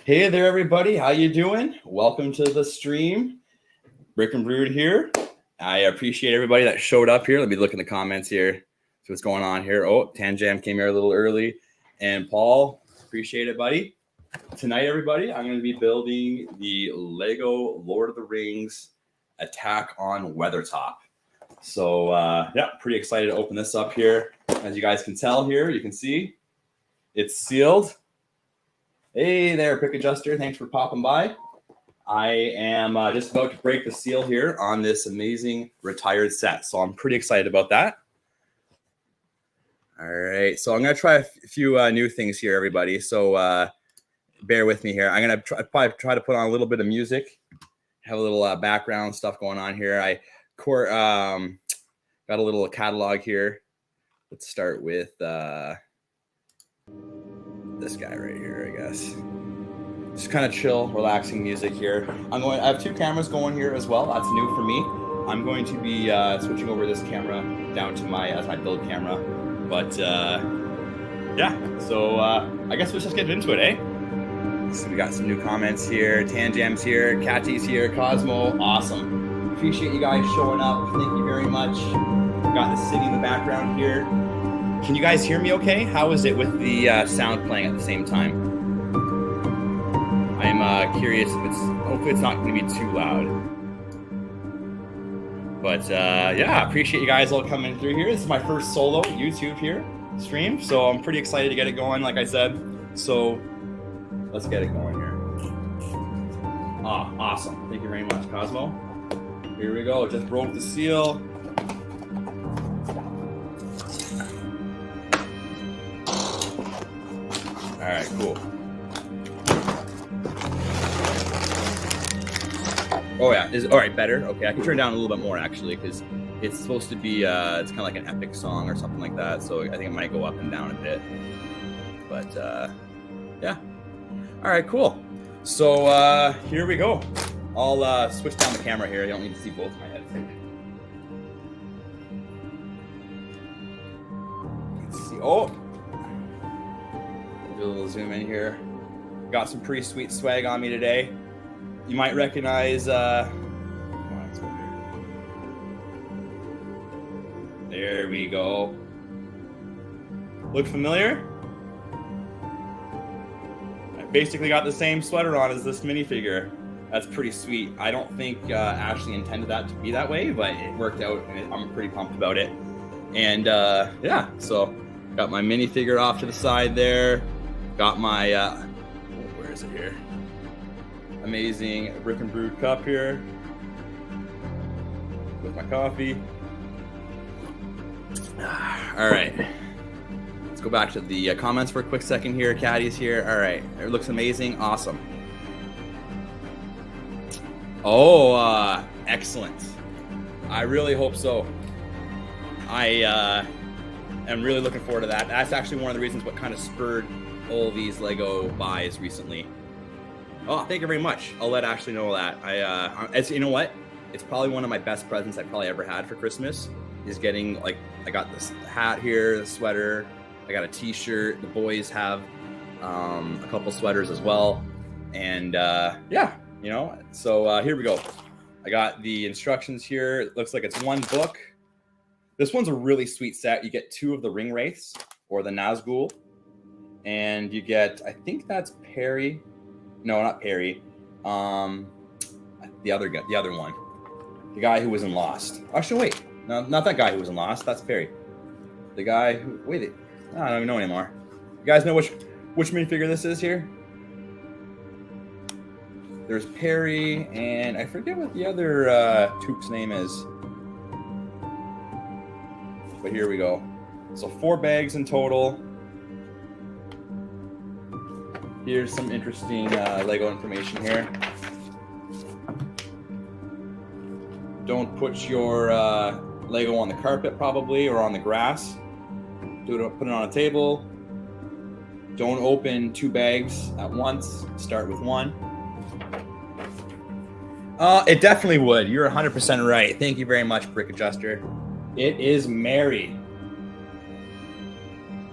Hey there, everybody. How you doing? Welcome to the stream. Brick and Brewed here. I appreciate everybody that showed up here. Let me look in the comments here. See what's going on here. Oh, Tanjam came here a little early. And Paul, appreciate it, buddy. Tonight, everybody, I'm going to be building the Lego Lord of the Rings Attack on Weathertop. So, yeah, pretty excited to open this up here. As you guys can tell here, you can see it's sealed. Hey there, Pick Adjuster. Thanks for popping by. I am just about to break the seal here on this amazing retired set. So I'm pretty excited about that. All right. So I'm going to try a few new things here, everybody. So bear with me here. I'm going to probably try to put on a little bit of music. Have a little background stuff going on here. I got a little catalog here. Let's start with this guy right here, I guess. Just kind of chill, relaxing music here. I have two cameras going here as well. That's new for me. I'm going to be switching over this camera down to my build camera. But yeah, so I guess let's just get into it, eh? So we got some new comments here. Tanjam's here, Cathy's here, Cosmo, awesome. Appreciate you guys showing up. Thank you very much. We got the city in the background here. Can you guys hear me okay? How is it with the sound playing at the same time? I'm curious if hopefully it's not going to be too loud. But yeah, appreciate you guys all coming through here. This is my first solo YouTube here stream, so I'm pretty excited to get it going, like I said. So let's get it going here. Awesome. Thank you very much, Cosmo. Here we go. Just broke the seal. All right, cool. Oh yeah, all right, better. Okay, I can turn down a little bit more actually because it's supposed to be, it's kind of like an epic song or something like that. So I think it might go up and down a bit. But yeah. All right, cool. So here we go. I'll switch down the camera here. I don't need to see both of my heads. Let's see. Oh. Do a little zoom in here. Got some pretty sweet swag on me today. You might recognize. There we go. Look familiar? I basically got the same sweater on as this minifigure. That's pretty sweet. I don't think Ashley intended that to be that way, but it worked out, and I'm pretty pumped about it. And yeah, so got my minifigure off to the side there. Got my, where is it here? Amazing Brick and Brewed cup here with my coffee. All right, let's go back to the comments for a quick second here. Caddy's here. All right, it looks amazing. Awesome. Oh, excellent. I really hope so. I am really looking forward to that. That's actually one of the reasons what kind of spurred all these Lego buys recently. Oh, thank you very much. I'll let Ashley know that. You know what? It's probably one of my best presents I've probably ever had for Christmas. Is getting, like, I got this hat here, the sweater. I got a T-shirt. The boys have a couple sweaters as well. And yeah, you know. So here we go. I got the instructions here. It looks like it's one book. This one's a really sweet set. You get 2 of the ring wraiths or the Nazgul. And you get, I think that's Perry. No, not Perry. The other guy, the other one. The guy who was in Lost. Actually, wait. No, not that guy who was in Lost. That's Perry. The guy who, wait, I don't even know anymore. You guys know which minifigure this is here? There's Perry, and I forget what the other Toop's name is. But here we go. So 4 bags in total. Here's some interesting Lego information here. Don't put your Lego on the carpet probably or on the grass. Put it on a table. Don't open 2 bags at once. Start with 1. It definitely would. You're 100% right. Thank you very much, Brick Adjuster. It is Mary.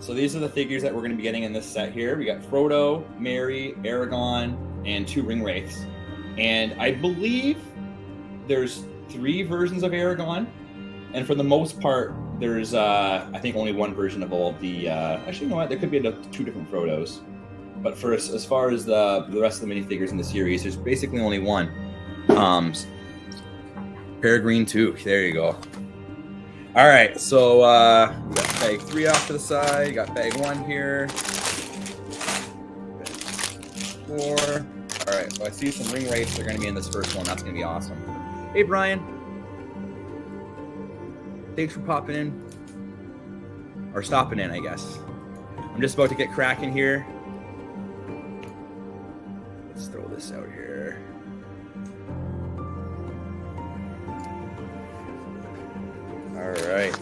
So these are the figures that we're going to be getting in this set here. We got Frodo, Merry, Aragorn, and 2 ring wraiths. And I believe there's 3 versions of Aragorn. And for the most part, there's, I think, only 1 version of all of the... actually, you know what? There could be 2 different Frodos. But for as far as the rest of the minifigures in the series, there's basically only 1. Peregrine 2. There you go. All right, so we got bag 3 off to the side. You got bag 1 here. Bag 4. All right, so I see some ring wraiths. They're going to be in this first one. That's going to be awesome. Hey, Brian. Thanks for popping in. Or stopping in, I guess. I'm just about to get cracking here. Let's throw this out here. All right.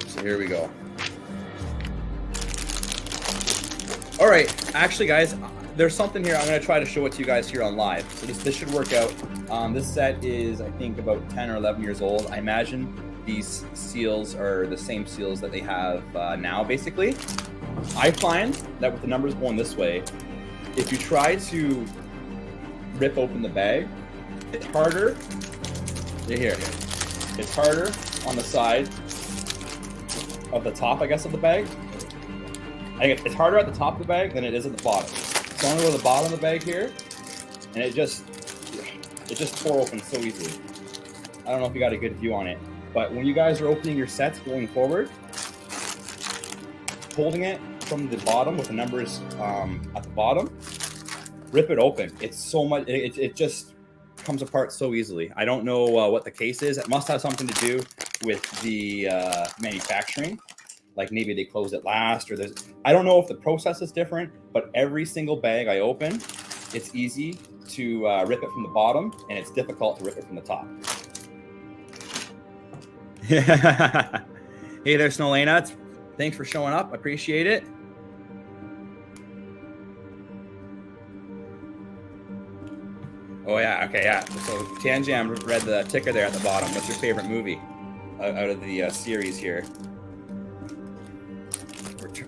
So here we go. All right. Actually, guys, there's something here. I'm going to try to show it to you guys here on live. So this should work out. This set is, I think, about 10 or 11 years old. I imagine these seals are the same seals that they have now, basically. I find that with the numbers going this way, if you try to rip open the bag, it's harder. Here. It's harder on the side of the top, I guess, of the bag. I think it's harder at the top of the bag than it is at the bottom. So I'm gonna go to the bottom of the bag here, and it just tore open so easily. I don't know if you got a good view on it, but when you guys are opening your sets going forward, holding it from the bottom with the numbers at the bottom, rip it open. It's so much. It just comes apart so easily. I don't know what the case is. It must have something to do with the manufacturing. Like maybe they closed it last, or there's. I don't know if the process is different, but every single bag I open, it's easy to rip it from the bottom, and it's difficult to rip it from the top. Hey there, Snowlana. Thanks for showing up. I appreciate it. Oh, yeah. Okay, yeah. So Tanjam read the ticker there at the bottom. What's your favorite movie out of the series here?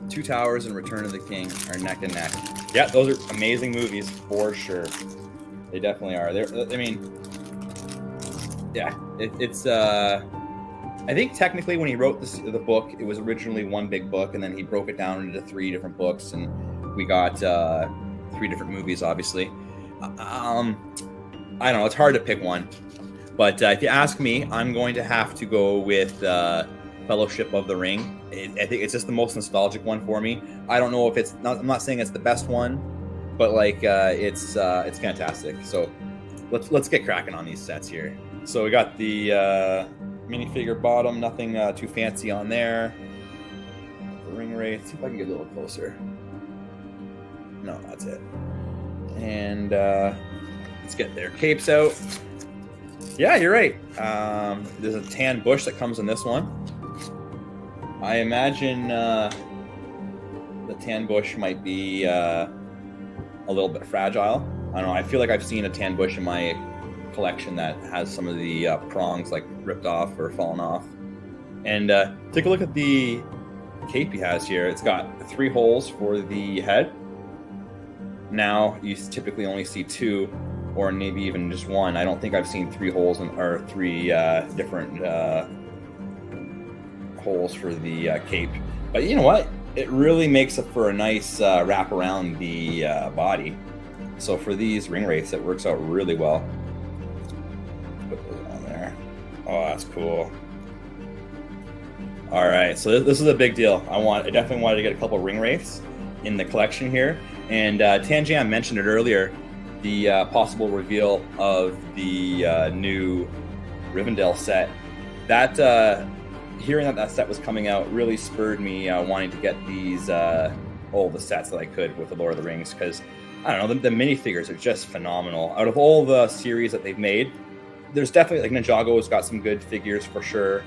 Two Towers and Return of the King are neck and neck. Yeah, those are amazing movies for sure. They definitely are. I mean, yeah, it's. I think technically when he wrote the book, it was originally one big book, and then he broke it down into 3 different books, and we got 3 different movies, obviously. I don't know. It's hard to pick one, but if you ask me, I'm going to have to go with Fellowship of the Ring. I think it's just the most nostalgic one for me. I don't know if it's not. I'm not saying it's the best one, but like it's fantastic. So let's get cracking on these sets here. So we got the minifigure bottom. Nothing too fancy on there. The ring wraith. See if I can get a little closer. No, that's it. And let's get their capes out. Yeah, you're right. There's a tan bush that comes in this one. I imagine the tan bush might be a little bit fragile. I don't know. I feel like I've seen a tan bush in my collection that has some of the prongs like ripped off or fallen off. And take a look at the cape he has here. It's got 3 holes for the head. Now you typically only see 2, or maybe even just 1. I don't think I've seen 3 holes or 3 different holes for the cape. But you know what? It really makes it for a nice wrap around the body. So for these ring wraiths, it works out really well. Put those on there. Oh, that's cool. All right, so this is a big deal. I definitely wanted to get a couple ring wraiths in the collection here. And Tanjam mentioned it earlier, the possible reveal of the new Rivendell set. That hearing that set was coming out really spurred me wanting to get these all the sets that I could with the Lord of the Rings, because I don't know, the minifigures are just phenomenal. Out of all the series that they've made, there's definitely, like, Ninjago's got some good figures for sure,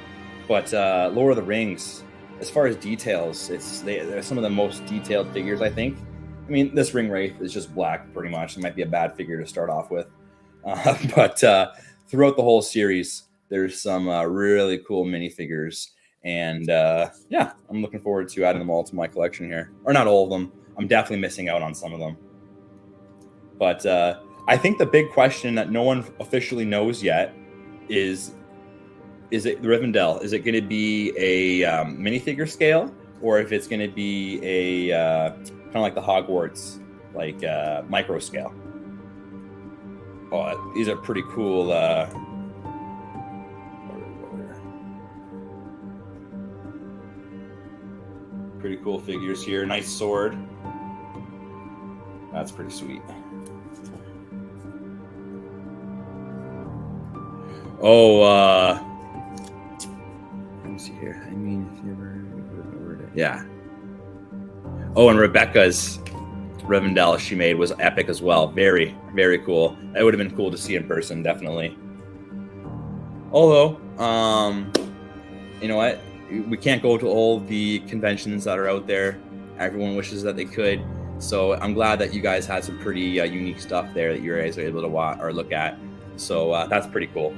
but Lord of the Rings, as far as details, they're some of the most detailed figures, I think. I mean, this ring wraith is just black, pretty much. It might be a bad figure to start off with. But throughout the whole series, there's some really cool minifigures. And yeah, I'm looking forward to adding them all to my collection here. Or not all of them. I'm definitely missing out on some of them. But I think the big question that no one officially knows yet is it the Rivendell? Is it going to be a minifigure scale, or if it's going to be a kind of like the Hogwarts, like micro scale? Oh, these are pretty cool. Pretty cool figures here. Nice sword. That's pretty sweet. Oh, let me see here. I mean, if you ever, yeah. Oh, and Rebecca's Rivendell she made was epic as well. Very, very cool. That would have been cool to see in person, definitely. Although, you know what? We can't go to all the conventions that are out there. Everyone wishes that they could. So I'm glad that you guys had some pretty unique stuff there that you guys are able to watch or look at. So that's pretty cool.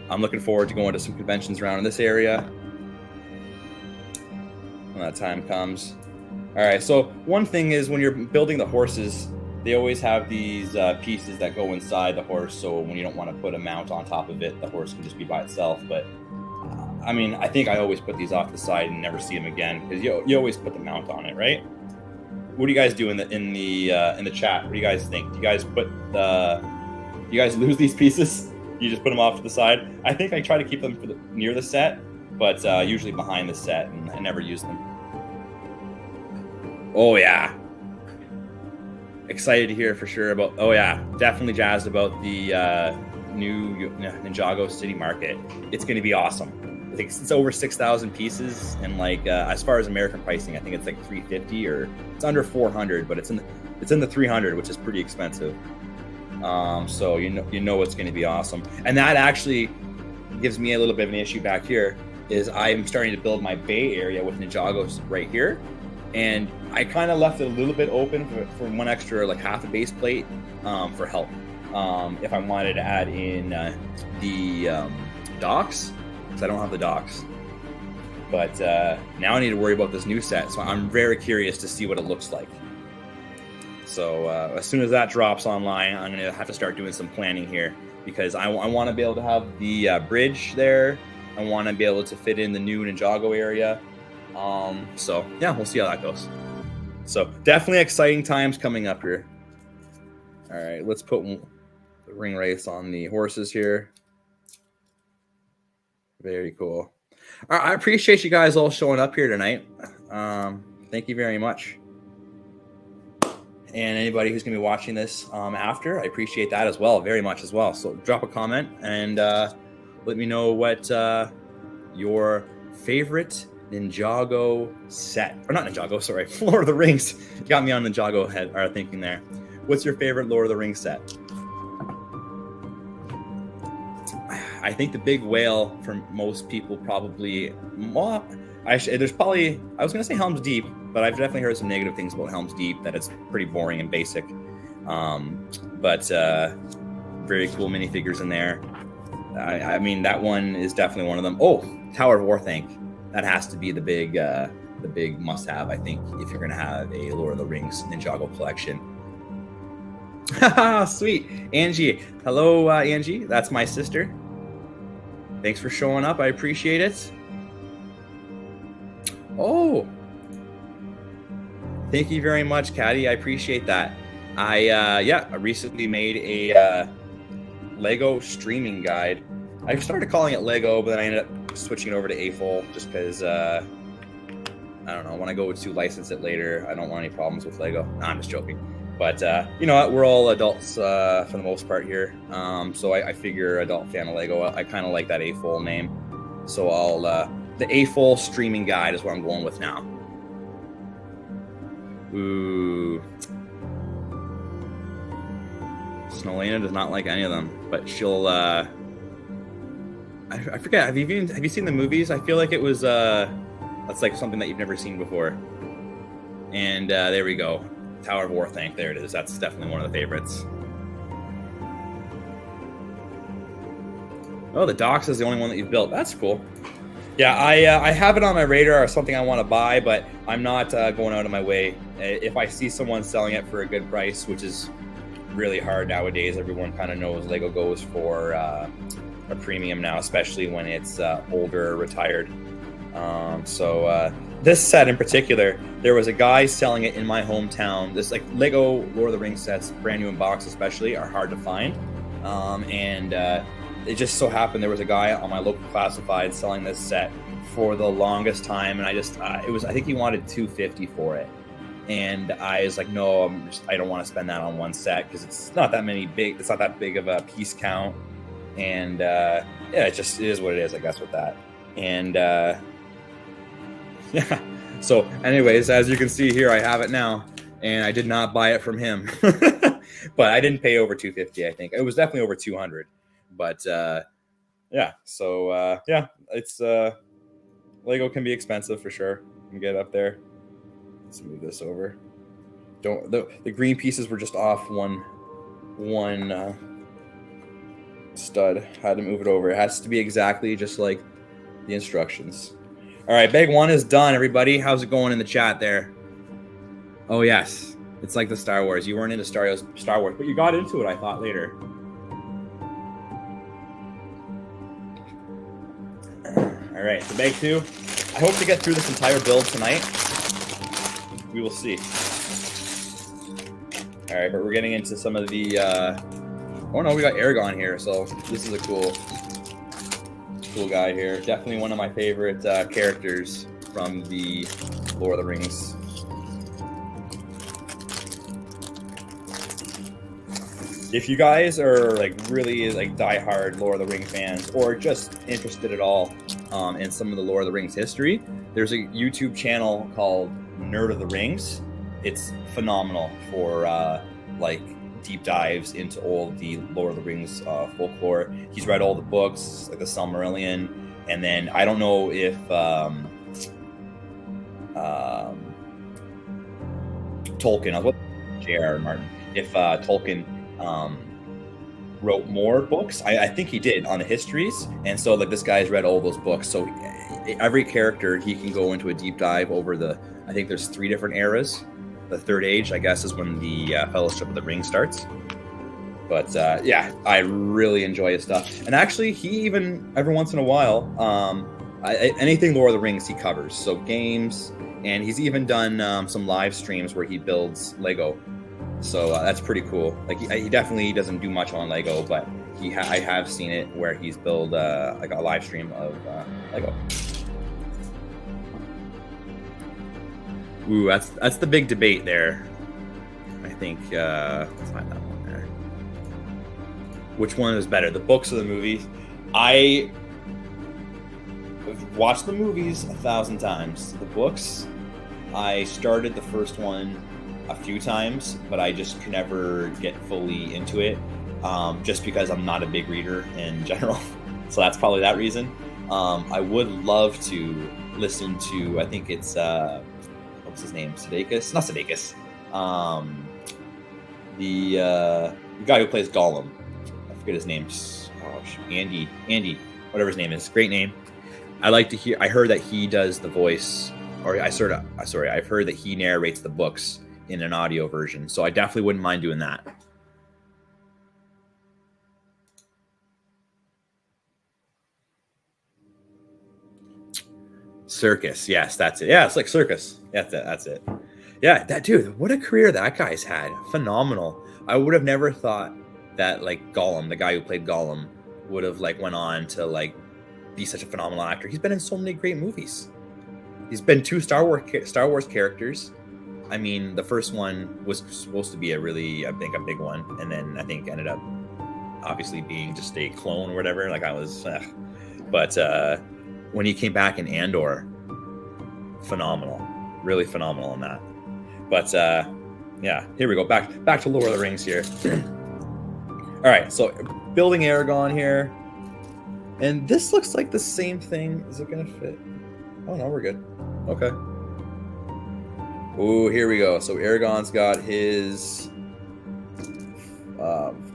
I'm looking forward to going to some conventions around in this area when that time comes. All right, so one thing is when you're building the horses, they always have these pieces that go inside the horse. So when you don't want to put a mount on top of it, the horse can just be by itself. But I mean, I think I always put these off the side and never see them again because you always put the mount on it, right? What do you guys do in the chat? What do you guys think? Do you guys lose these pieces? You just put them off to the side? I think I try to keep them near the set, but usually behind the set, and I never use them. Oh yeah, excited to hear for sure about. Oh yeah, definitely jazzed about the new Ninjago City Market. It's going to be awesome. I think it's over 6,000 pieces, and like as far as American pricing, I think it's like 350 or it's under 400, but it's in the 300, which is pretty expensive. So you know it's going to be awesome, and that actually gives me a little bit of an issue back here. Is I'm starting to build my Bay Area with Ninjagos right here, and I kind of left it a little bit open for one extra, like half a base plate for help. If I wanted to add in the docks. Because I don't have the docks. But now I need to worry about this new set, so I'm very curious to see what it looks like. So as soon as that drops online, I'm going to have to start doing some planning here, because I want to be able to have the bridge there. I want to be able to fit in the new Ninjago area. So yeah, we'll see how that goes. So definitely exciting times coming up here. All right, let's put the ring race on the horses here. Very cool. All right, I appreciate you guys all showing up here tonight. Thank you very much. And anybody who's going to be watching this after, I appreciate that as well, very much as well. So drop a comment and let me know what your favorite Ninjago set, or not Ninjago, sorry, Lord of the Rings. You got me on Ninjago head or thinking there. What's your favorite Lord of the Rings set? I think the big whale for most people probably. Well, there's probably. I was gonna say Helm's Deep, but I've definitely heard some negative things about Helm's Deep, that it's pretty boring and basic. But very cool minifigures in there. I mean, that one is definitely one of them. Oh, Tower of Orthanc. That has to be the big must-have, I think, if you're gonna have a Lord of the Rings Ninjago collection. Sweet, Angie. Hello, Angie. That's my sister. Thanks for showing up. I appreciate it. Oh, thank you very much, Caddy. I appreciate that. I recently made a Lego streaming guide. I started calling it Lego, but then I ended up switching it over to AFOL just because I don't know. When I go to license it later, I don't want any problems with Lego. No, I'm just joking. But you know what? We're all adults for the most part here. So I figure adult fan of Lego. I kind of like that AFOL name. So I'll the AFOL streaming guide is what I'm going with now. Ooh. Snowlena does not like any of them, but she'll I forget. Have you seen the movies? I feel like it was that's like something that you've never seen before. And there we go. Tower of Orthanc, there it is. That's definitely one of the favorites. Oh, the docks is the only one that you've built. That's cool. Yeah, I have it on my radar or something I want to buy, but I'm not going out of my way. If I see someone selling it for a good price, which is really hard nowadays, everyone kind of knows Lego goes for a premium now, especially when it's older, retired. So this set in particular, there was a guy selling it in my hometown. This like Lego Lord of the Rings sets, brand new in box especially, are hard to find. And it just so happened there was a guy on my local classified selling this set for the longest time, and I just it was, I think he wanted $250 for it, and I was like, no, I don't want to spend that on one set because it's not that big of a piece count, and yeah, it is what it is, I guess, with that. And yeah, so anyways, as you can see here, I have it now, and I did not buy it from him. But I didn't pay over $250. I think it was definitely over $200. But yeah, so yeah, it's Lego can be expensive for sure. You can get up there. Let's move this over. Don't the green pieces were just off one stud. Had to move it over. It has to be exactly just like the instructions. All right, bag one is done, everybody. How's it going in the chat there? Oh yes, it's like the Star Wars. You weren't into Star Wars, but you got into it, I thought, later. All right, so bag two. I hope to get through this entire build tonight. We will see. All right, but we're getting into some of the. Oh no, we got Aragorn here, so this is a cool guy here. Definitely one of my favorite characters from the Lord of the Rings. If you guys are like really like diehard Lord of the Rings fans, or just interested at all in some of the Lord of the Rings history, there's a YouTube channel called Nerd of the Rings. It's phenomenal for like deep dives into all the Lord of the Rings folklore. He's read all the books, like the Silmarillion, and then I don't know if Tolkien, what J.R.R. Martin, if Tolkien wrote more books. I think he did on the histories, and so like this guy's read all those books, so every character he can go into a deep dive over the, I think there's 3 different eras. The Third Age, I guess, is when the Fellowship of the Ring starts. But yeah, I really enjoy his stuff, and actually he even every once in a while anything Lord of the Rings he covers, so games, and he's even done some live streams where he builds Lego. So that's pretty cool. Like he definitely doesn't do much on Lego, but I have seen it where he's built like a live stream of Lego. Ooh, that's the big debate there. I think let's find that one there. Which one is better, the books or the movies? I have watched the movies 1,000 times. The books, I started the first one a few times, but I just could never get fully into it, just because I'm not a big reader in general. So that's probably that reason. I would love to listen to, I think it's what's his name? Sudeikis? Not Sudeikis. The guy who plays Gollum. I forget his name. Andy, whatever his name is. Great name. I like to hear. I heard that he does the voice, or I've heard that he narrates the books in an audio version. So I definitely wouldn't mind doing that. Circus, yes, that's it. Yeah, it's like Circus. That's it. Yeah, that dude, what a career that guy's had. Phenomenal. I would have never thought that like Gollum, the guy who played Gollum, would have like went on to like be such a phenomenal actor. He's been in so many great movies. He's been 2 Star Wars characters. I mean, the first one was supposed to be a big one, and then I think ended up obviously being just a clone or whatever. Like but when he came back in Andor, phenomenal, really phenomenal in that. But yeah, here we go, back to Lord of the Rings here. All right, so building Aragorn here, and this looks like the same thing. Is it gonna fit? Oh no, we're good. Okay. Ooh, here we go. So Aragorn's got his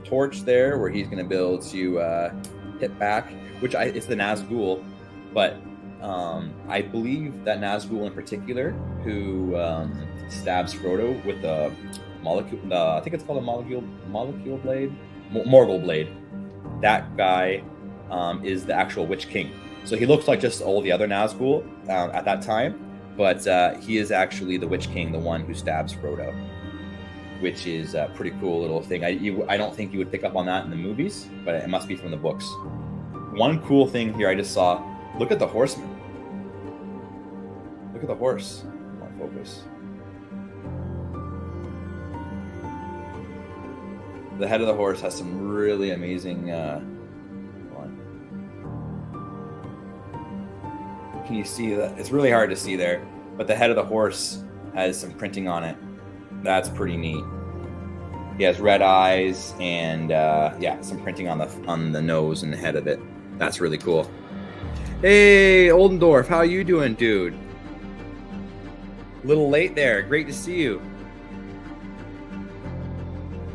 torch there, where he's gonna be able to hit back, which it's the Nazgul, but I believe that Nazgul in particular, who stabs Frodo with the molecule, I think it's called a molecule blade, Morgul blade. That guy is the actual Witch King. So he looks like just all the other Nazgul at that time, but he is actually the Witch King, the one who stabs Frodo, which is a pretty cool little thing. I don't think you would pick up on that in the movies, but it must be from the books. One cool thing here I just saw, look at the horseman. Look at the horse. Come on, focus. The head of the horse has some really amazing... Can you see that? It's really hard to see there, but the head of the horse has some printing on it. That's pretty neat. He has red eyes and yeah, some printing on the nose and the head of it. That's really cool. Hey, Oldendorf, how you doing, dude? A little late there. Great to see you.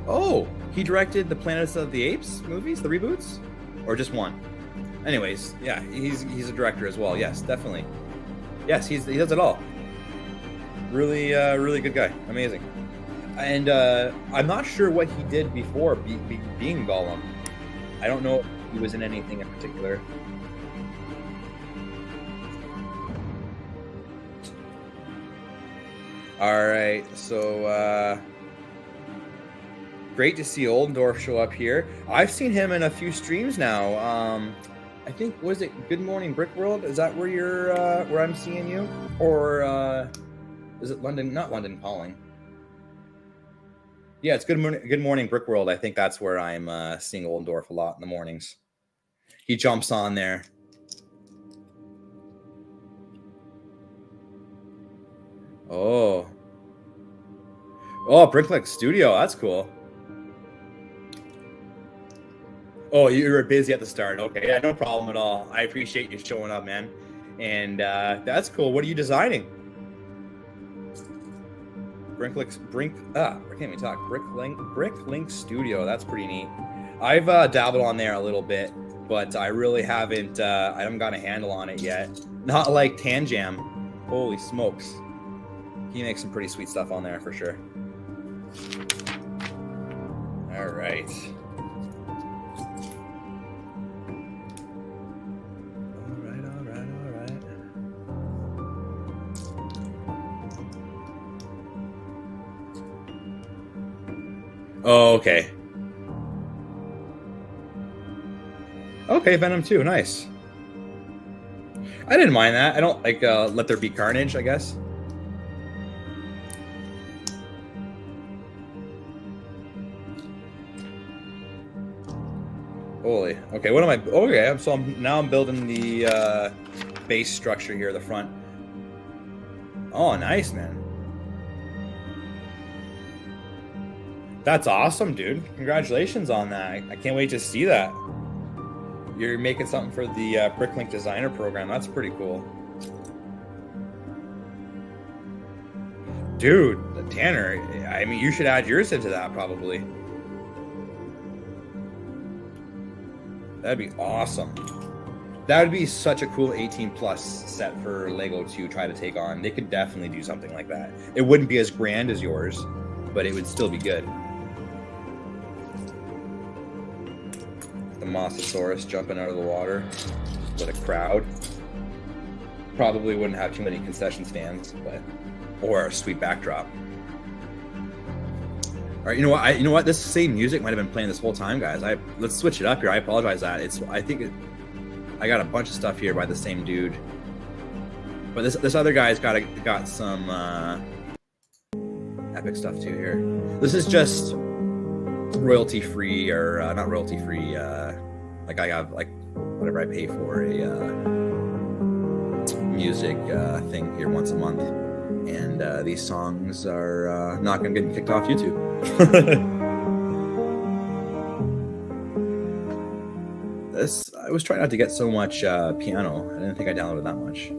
Oh, he directed the Planets of the Apes movies, the reboots, or just one? Anyways, yeah, he's a director as well. Yes, definitely. Yes, he does it all. Really, really good guy. Amazing. And I'm not sure what he did before being Gollum. I don't know if he was in anything in particular. All right, so great to see Oldendorf show up here. I've seen him in a few streams now. I think, was it Good Morning Brick World? Is that where you're where I'm seeing you, or is it London? Not London Calling. Yeah, it's Good Morning Brick World. I think that's where I'm seeing Oldendorf a lot in the mornings. He jumps on there. Oh, Bricklink Studio. That's cool. Oh, you were busy at the start. Okay, yeah, no problem at all. I appreciate you showing up, man. And that's cool. What are you designing? I can't even talk. Bricklink Studio. That's pretty neat. I've dabbled on there a little bit, but I really haven't. I haven't got a handle on it yet. Not like Tanjam. Holy smokes, he makes some pretty sweet stuff on there for sure. All right. Oh, okay. Okay, Venom 2, nice. I didn't mind that. I don't like Let There Be Carnage, I guess. Holy. Okay, what am I? Okay, so now I'm building the base structure here, the front. Oh, nice, man. That's awesome, dude. Congratulations on that. I can't wait to see that. You're making something for the Bricklink Designer Program. That's pretty cool. Dude, Tanner, I mean, you should add yours into that probably. That'd be awesome. That would be such a cool 18 plus set for Lego to try to take on. They could definitely do something like that. It wouldn't be as grand as yours, but it would still be good. The Mosasaurus jumping out of the water with a crowd. Probably wouldn't have too many concession stands, but or a sweet backdrop. All right, you know what? This same music might have been playing this whole time, guys. Let's switch it up here. I apologize that I got a bunch of stuff here by the same dude, but this other guy's got some epic stuff too here. This is just royalty free, or not royalty free. Like I have like whatever I pay for a music thing here once a month, and these songs are not going to get kicked off YouTube. I was trying not to get so much piano. I didn't think I downloaded that much.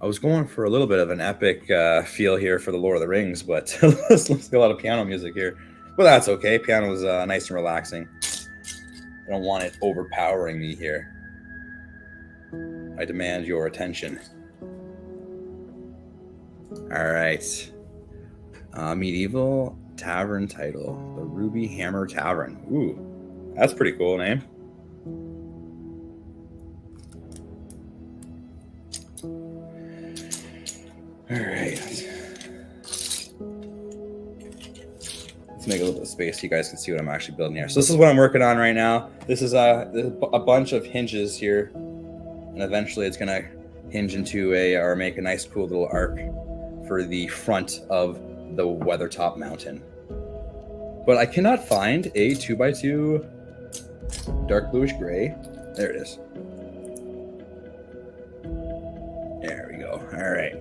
was going for a little bit of an epic feel here for the Lord of the Rings, but let's get a lot of piano music here. But that's okay. Piano is nice and relaxing. I don't want it overpowering me here. I demand your attention. All right. Medieval tavern title, the Ruby Hammer Tavern. Ooh, that's a pretty cool name. All right. Let's make a little bit of space so you guys can see what I'm actually building here. So this is what I'm working on right now. This is a bunch of hinges here, and eventually it's gonna hinge into or make a nice cool little arc for the front of the Weathertop mountain. But I cannot find a 2x2 dark bluish gray. There it is. There we go. All right.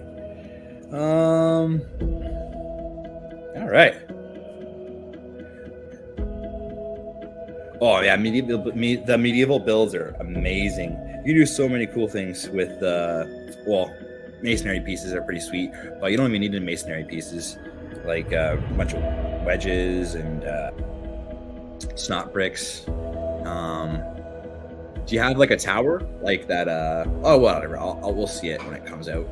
All right. Oh yeah, the medieval builds are amazing. You can do so many cool things with masonry pieces are pretty sweet, but you don't even need any masonry pieces, like a bunch of wedges and snot bricks. Do you have like a tower like that? Oh, whatever. We'll see it when it comes out.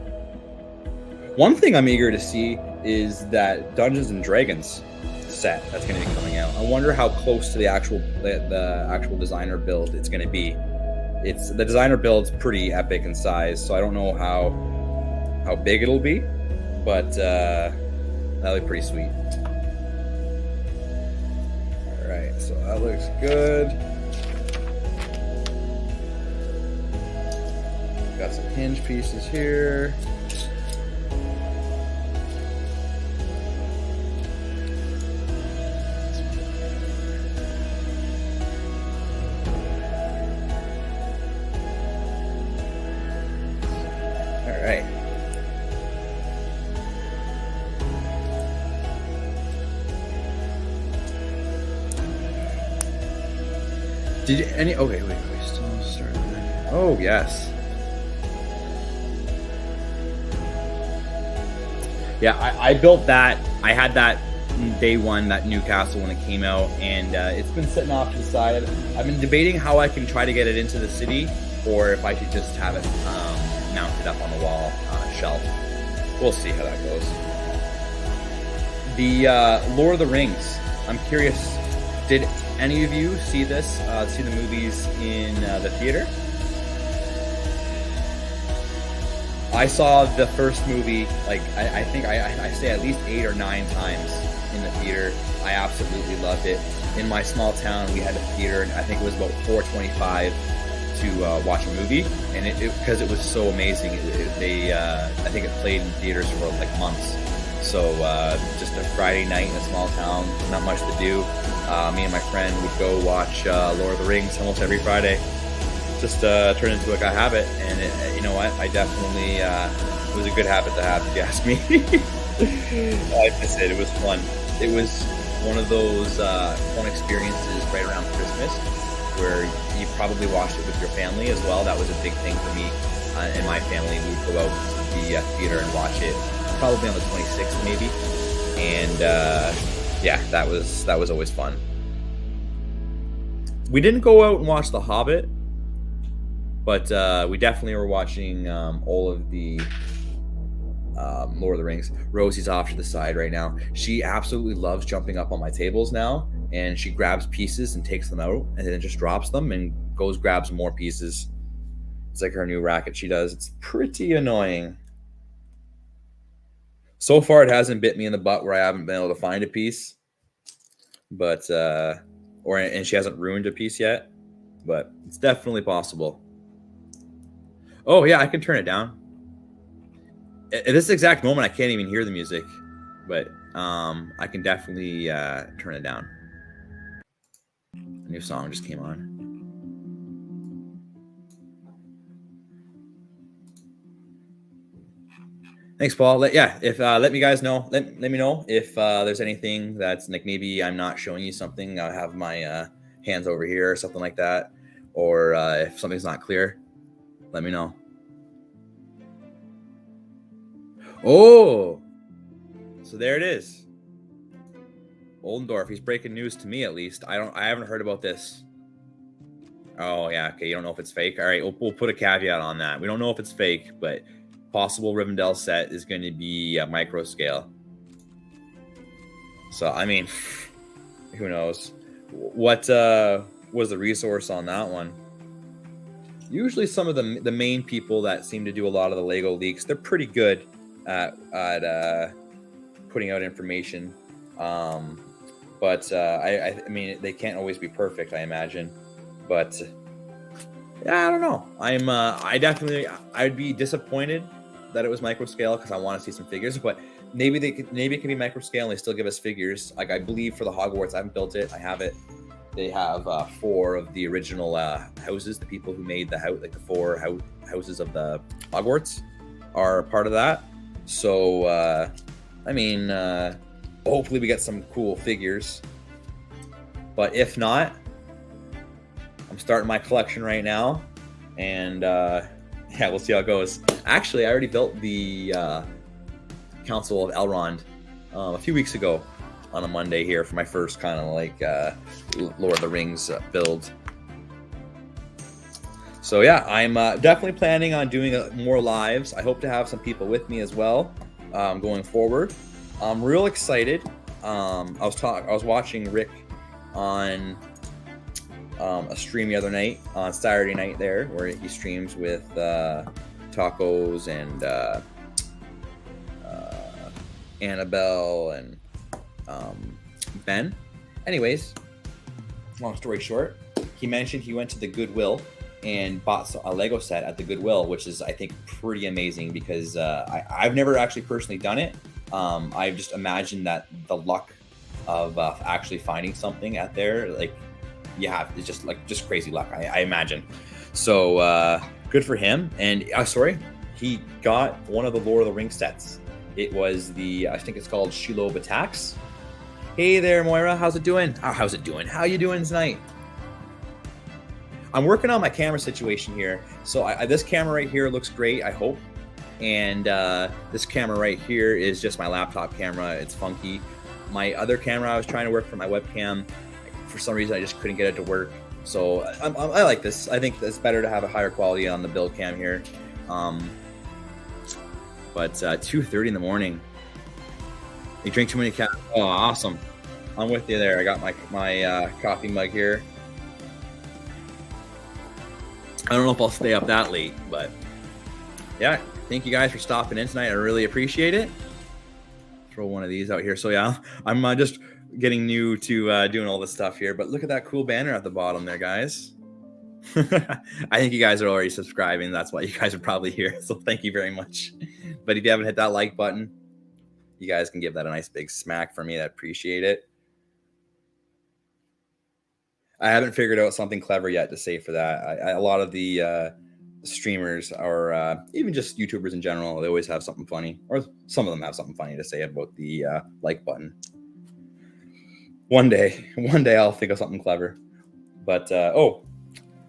One thing I'm eager to see is that Dungeons and Dragons set that's going to be coming out. I wonder how close to the actual designer build it's going to be. The designer build's pretty epic in size, so I don't know how big it'll be, but that'll be pretty sweet. All right, so that looks good. Got some hinge pieces here. Did you any? Okay, wait. Still started. Oh yes. Yeah, I built that. I had that day one, that Newcastle when it came out, and it's been sitting off to the side. I've been debating how I can try to get it into the city, or if I should just have it mounted up on the wall on a shelf. We'll see how that goes. The Lord of the Rings. I'm curious. Did any of you see this? See the movies in the theater? I saw the first movie, like, I think I say at least 8 or 9 times in the theater. I absolutely loved it. In my small town, we had a theater, and I think it was about $4.25 to watch a movie, and because it was so amazing. I think it played in theaters for like months. So just a Friday night in a small town, not much to do. Me and my friend would go watch Lord of the Rings almost every Friday. Just turned into like a habit, and you know what? I definitely it was a good habit to have, if you ask me. Like I said, it was fun. It was one of those fun experiences right around Christmas, where you probably watched it with your family as well. That was a big thing for me and my family. We would go out to the theater and watch it, probably on the 26th maybe, and yeah, that was always fun. We didn't go out and watch The Hobbit, but we definitely were watching all of the Lord of the Rings. Rosie's off to the side right now. She absolutely loves jumping up on my tables now, and she grabs pieces and takes them out and then just drops them and goes grabs more pieces. It's like her new racket she does. It's pretty annoying. So far, it hasn't bit me in the butt where I haven't been able to find a piece, but and she hasn't ruined a piece yet, but it's definitely possible. Oh yeah, I can turn it down. At this exact moment, I can't even hear the music, but I can definitely turn it down. A new song just came on. Thanks, Paul. Let me guys know. Let me know if there's anything that's like maybe I'm not showing you something. I have my hands over here or something like that, or if something's not clear, let me know. Oh, so there it is. Oldendorf, he's breaking news to me at least. I haven't heard about this. Oh yeah, okay. You don't know if it's fake. All right, we'll put a caveat on that. We don't know if it's fake, but possible Rivendell set is going to be micro scale. So I mean, who knows? What was the resource on that one? Usually, some of the main people that seem to do a lot of the Lego leaks, they're pretty good at putting out information. But I mean, they can't always be perfect, I imagine. But yeah, I don't know. I'd be disappointed that it was micro scale because I want to see some figures. But maybe it can be micro scale and they still give us figures. Like I believe for the Hogwarts, I haven't built it. I have it. They have 4 of the original houses. The people who made the house, like the 4 houses of the Hogwarts, are part of that. So I mean, hopefully we get some cool figures. But if not, I'm starting my collection right now, and yeah, we'll see how it goes. Actually, I already built the Council of Elrond a few weeks ago on a Monday here for my first kind of like Lord of the Rings build. So yeah, I'm definitely planning on doing more lives. I hope to have some people with me as well going forward. I'm real excited. I was watching Rick on a stream the other night on Saturday night there, where he streams with Tacos and Annabelle and Ben. Anyways, long story short, he mentioned he went to the Goodwill and bought a Lego set at the Goodwill, which is, I think, pretty amazing because I've never actually personally done it. I've just imagined that the luck of actually finding something at there, like, it's just crazy luck, I imagine. So good for him. And he got one of the Lord of the Rings sets. It was I think it's called Shelob Attacks. Hey there, Moira. How's it doing? How's it doing? How you doing tonight? I'm working on my camera situation here. So this camera right here looks great, I hope. And this camera right here is just my laptop camera. It's funky. My other camera, I was trying to work for my webcam. For some reason, I just couldn't get it to work. So I like this. I think it's better to have a higher quality on the build cam here. But 2:30 in the morning. You drink too many coffee. Oh, awesome. I'm with you there. I got my coffee mug here. I don't know if I'll stay up that late, but yeah, thank you guys for stopping in tonight. I really appreciate it. Throw one of these out here. So yeah, I'm just getting new to doing all this stuff here, but look at that cool banner at the bottom there, guys. I think you guys are already subscribing. That's why you guys are probably here. So thank you very much. But if you haven't hit that like button, you guys can give that a nice big smack for me. I appreciate it. I haven't figured out something clever yet to say for that. A lot of the streamers or even just YouTubers in general, they always have something funny, or some of them have something funny to say about the like button. One day I'll think of something clever. But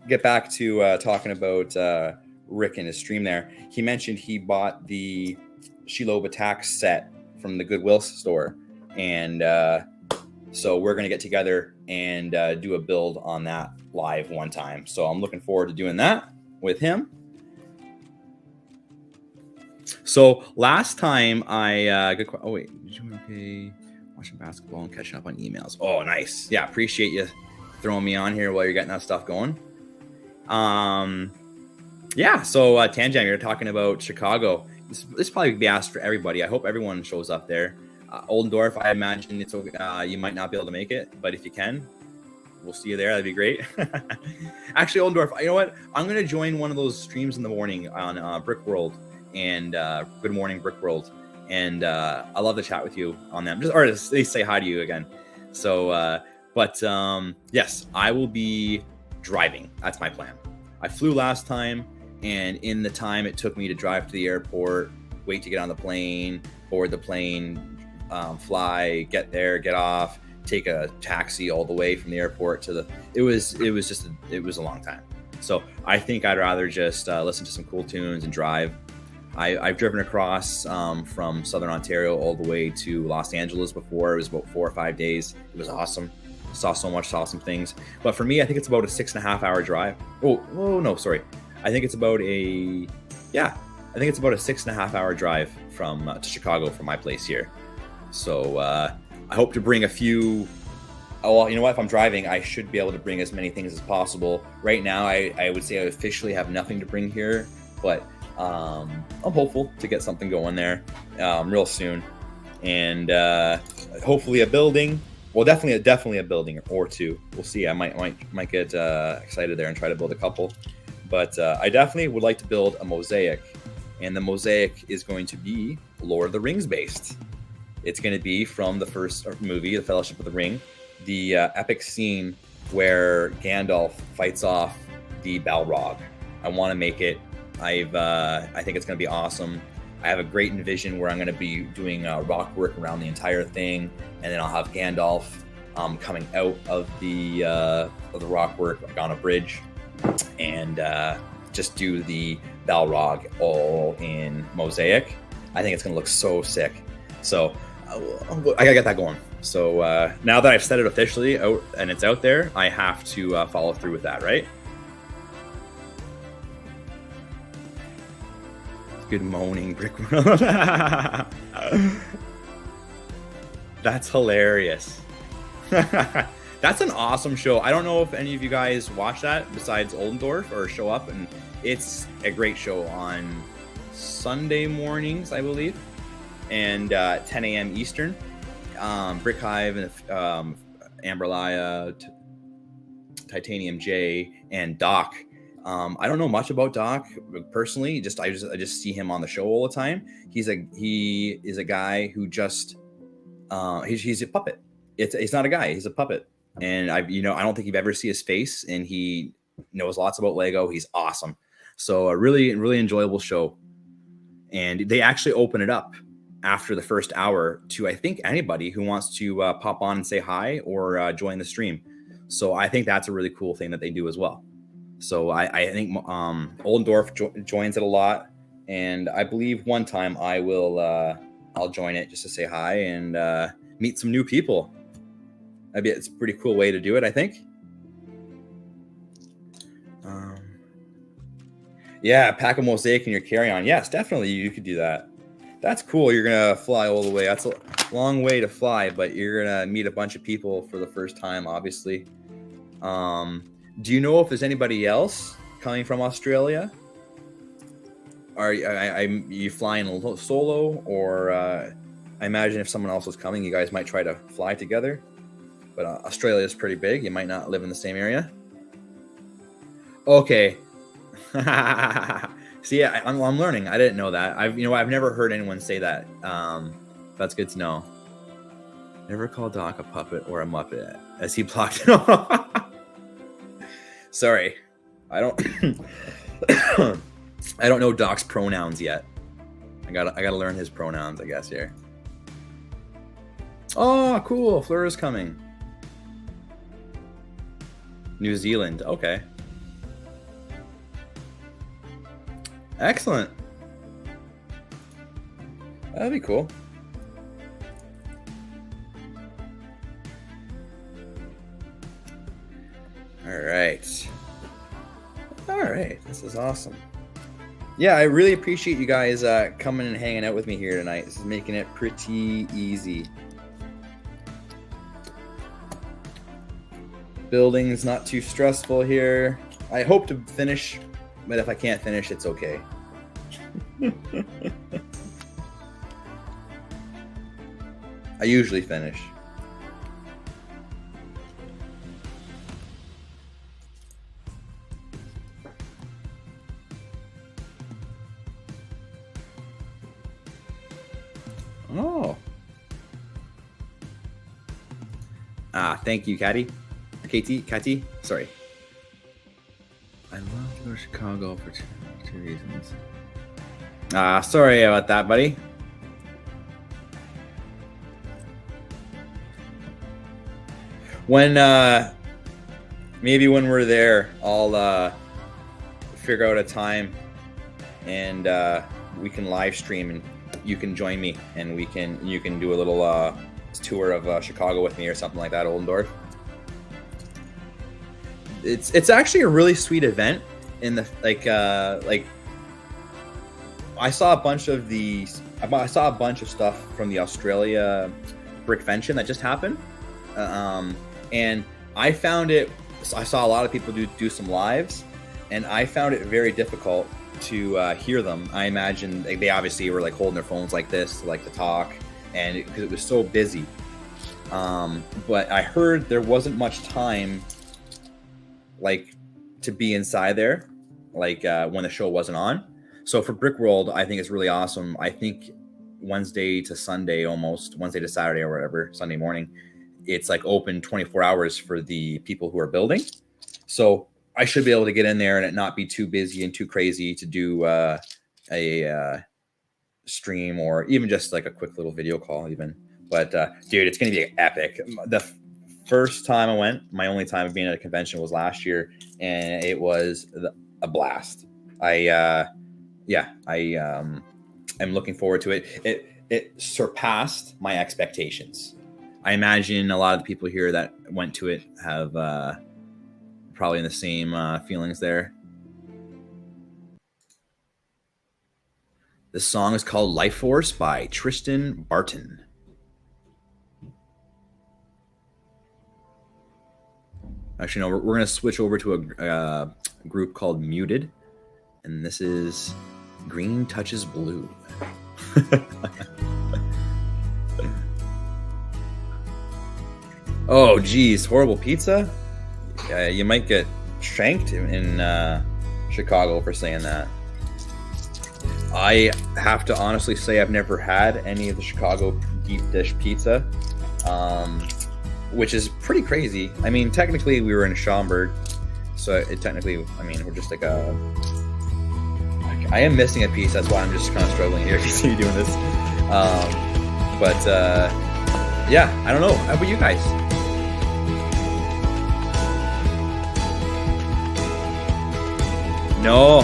get back to talking about Rick and his stream there. He mentioned he bought the Shelob Attacks set from the Goodwill store, and so we're gonna get together and do a build on that live one time. So I'm looking forward to doing that with him. So last time did you okay? Watching basketball and catching up on emails. Oh, nice. Yeah, appreciate you throwing me on here while you're getting that stuff going. Yeah, so Tanjam, you're talking about Chicago. This probably be asked for everybody. I hope everyone shows up there. Oldendorf, I imagine it's okay. You might not be able to make it, but if you can, we'll see you there. That'd be great. Actually, Oldendorf, you know what? I'm going to join one of those streams in the morning on Brick World and Good Morning Brick World. And I love to chat with you on them. Or at least say hi to you again. So, yes, I will be driving. That's my plan. I flew last time, and in the time it took me to drive to the airport, wait to get on the plane, board the plane, fly, get there, get off, take a taxi all the way from the airport to it was a long time. So I think I'd rather just listen to some cool tunes and drive. I've driven across from Southern Ontario all the way to Los Angeles before. It was about 4 or 5 days. It was awesome. Saw so much, saw some things. But for me, I think it's about a 6.5 hour drive. Oh no, sorry. I think it's about a 6.5 hour drive from to Chicago from my place here. So I hope to bring a few. Oh, well, you know what? If I'm driving, I should be able to bring as many things as possible. Right now, I would say I officially have nothing to bring here, but I'm hopeful to get something going there real soon, and hopefully a building. Well, definitely a building or two. We'll see. I might get excited there and try to build a couple, but I definitely would like to build a mosaic, and the mosaic is going to be Lord of the Rings based. It's going to be from the first movie, The Fellowship of the Ring, the epic scene where Gandalf fights off the Balrog. I want to make it. I think it's going to be awesome. I have a great envision where I'm going to be doing rock work around the entire thing, and then I'll have Gandalf coming out of the rock work like on a bridge, and just do the Balrog all in mosaic. I think it's going to look so sick. So I gotta get that going. So now that I've said it officially out and it's out there, I have to follow through with that, right? Good moaning, Brick. That's hilarious. That's an awesome show. I don't know if any of you guys watch that besides Oldendorf or show up, and it's a great show on Sunday mornings, I believe, and 10 a.m. Eastern. Brick Hive and Amberlaya, Titanium J, and Doc. I don't know much about Doc personally. I just see him on the show all the time. He is a guy who just he's a puppet. It's not a guy. He's a puppet. And I don't think you've ever seen his face. And he knows lots about Lego. He's awesome. So a really really enjoyable show. And they actually open it up after the first hour to, I think, anybody who wants to pop on and say hi or join the stream. So I think that's a really cool thing that they do as well. So I think Oldendorf joins it a lot, and I believe one time I'll join it just to say hi and meet some new people. It's a pretty cool way to do it, I think. Yeah, pack a mosaic in your carry-on. Yes, definitely you could do that. That's cool. You're gonna fly all the way. That's a long way to fly, but you're gonna meet a bunch of people for the first time, obviously. Do you know if there's anybody else coming from Australia? Are you flying solo, or I imagine if someone else was coming, you guys might try to fly together. But Australia is pretty big. You might not live in the same area. Okay. See, I'm learning. I didn't know that. I've never heard anyone say that. That's good to know. Never call Doc a puppet or a muppet, as he blocked it off. Sorry, I don't know Doc's pronouns yet. I gotta learn his pronouns, I guess, here. Oh, cool. Fleur is coming. New Zealand. Okay. Excellent. That'd be cool. All right. This is awesome. Yeah, I really appreciate you guys coming and hanging out with me here tonight. This is making it pretty easy. Building's not too stressful here. I hope to finish, but if I can't finish, it's okay. I usually finish. Oh. Thank you, Katie. Sorry. I love to go to Chicago for two reasons. Sorry about that, buddy. Maybe when we're there, I'll figure out a time and we can live stream and you can join me and you can do a little tour of Chicago with me or something like that, Oldendorf. It's actually a really sweet event. In the like I saw a bunch of stuff from the Australia Brickvention that just happened, and I found it. I saw a lot of people do some lives, and I found it very difficult to hear them. I imagine they obviously were like holding their phones like this to talk, and because it was so busy. But I heard there wasn't much time to be inside there, when the show wasn't on. So for Brickworld, I think it's really awesome. I think Wednesday to Saturday or whatever, Sunday morning, it's open 24 hours for the people who are building. So I should be able to get in there and it not be too busy and too crazy to do a stream or even just a quick little video call even. But dude, it's going to be epic. The first time I went, my only time of being at a convention was last year, and it was a blast. I'm looking forward to it. It surpassed my expectations. I imagine a lot of the people here that went to it have probably in the same feelings there. The song is called Life Force by Tristan Barton. Actually, no, we're going to switch over to a group called Muted. And this is Green Touches Blue. Oh, geez. Horrible pizza? You might get shanked in Chicago for saying that. I have to honestly say I've never had any of the Chicago deep dish pizza. Which is pretty crazy. I mean, technically we were in Schaumburg, so we're just I am missing a piece. That's why I'm just kind of struggling here if you see me doing this. Yeah, I don't know. How about you guys? No,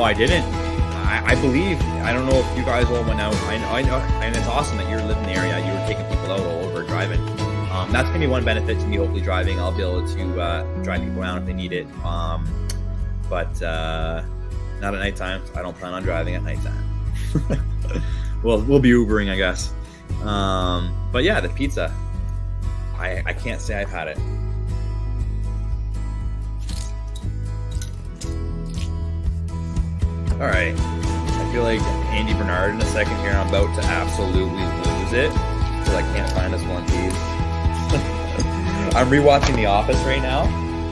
I didn't. I believe. I don't know if you guys all went out. I know, and it's awesome that you're living in the area. You were taking people out all over driving. That's gonna be one benefit to me. Hopefully, driving, I'll be able to drive people around if they need it. But not at nighttime. I don't plan on driving at nighttime. Well, we'll be Ubering, I guess. But yeah, the pizza. I can't say I've had it. All right. I feel like Andy Bernard in a second here. I'm about to absolutely lose it because I can't find this one piece. I'm rewatching The Office right now,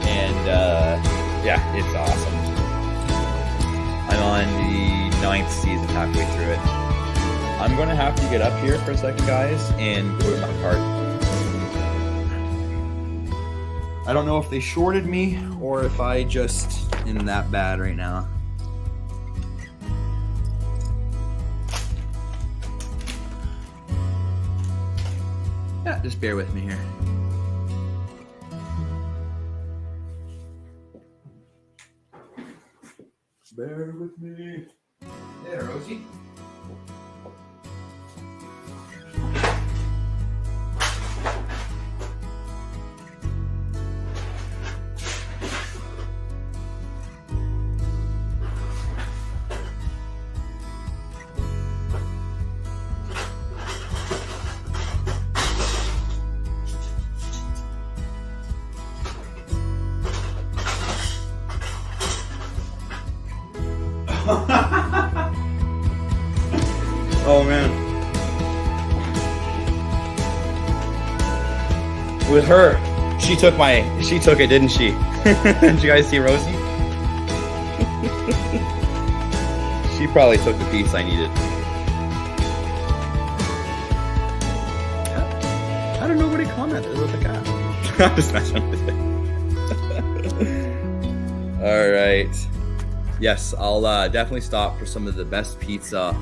and yeah, it's awesome. I'm on the 9th season, halfway through it. I'm going to have to get up here for a second, guys, and go to my cart. I don't know if they shorted me or if I just am that bad right now. Yeah, just bear with me here. Bear with me. There, Rosie. Oh man. With her, she took it, didn't she? Did you guys see Rosie? She probably took the piece I needed. Yeah. I don't know what he commented about the cat. I'm just messing with it. All right. Yes, I'll definitely stop for some of the best pizza.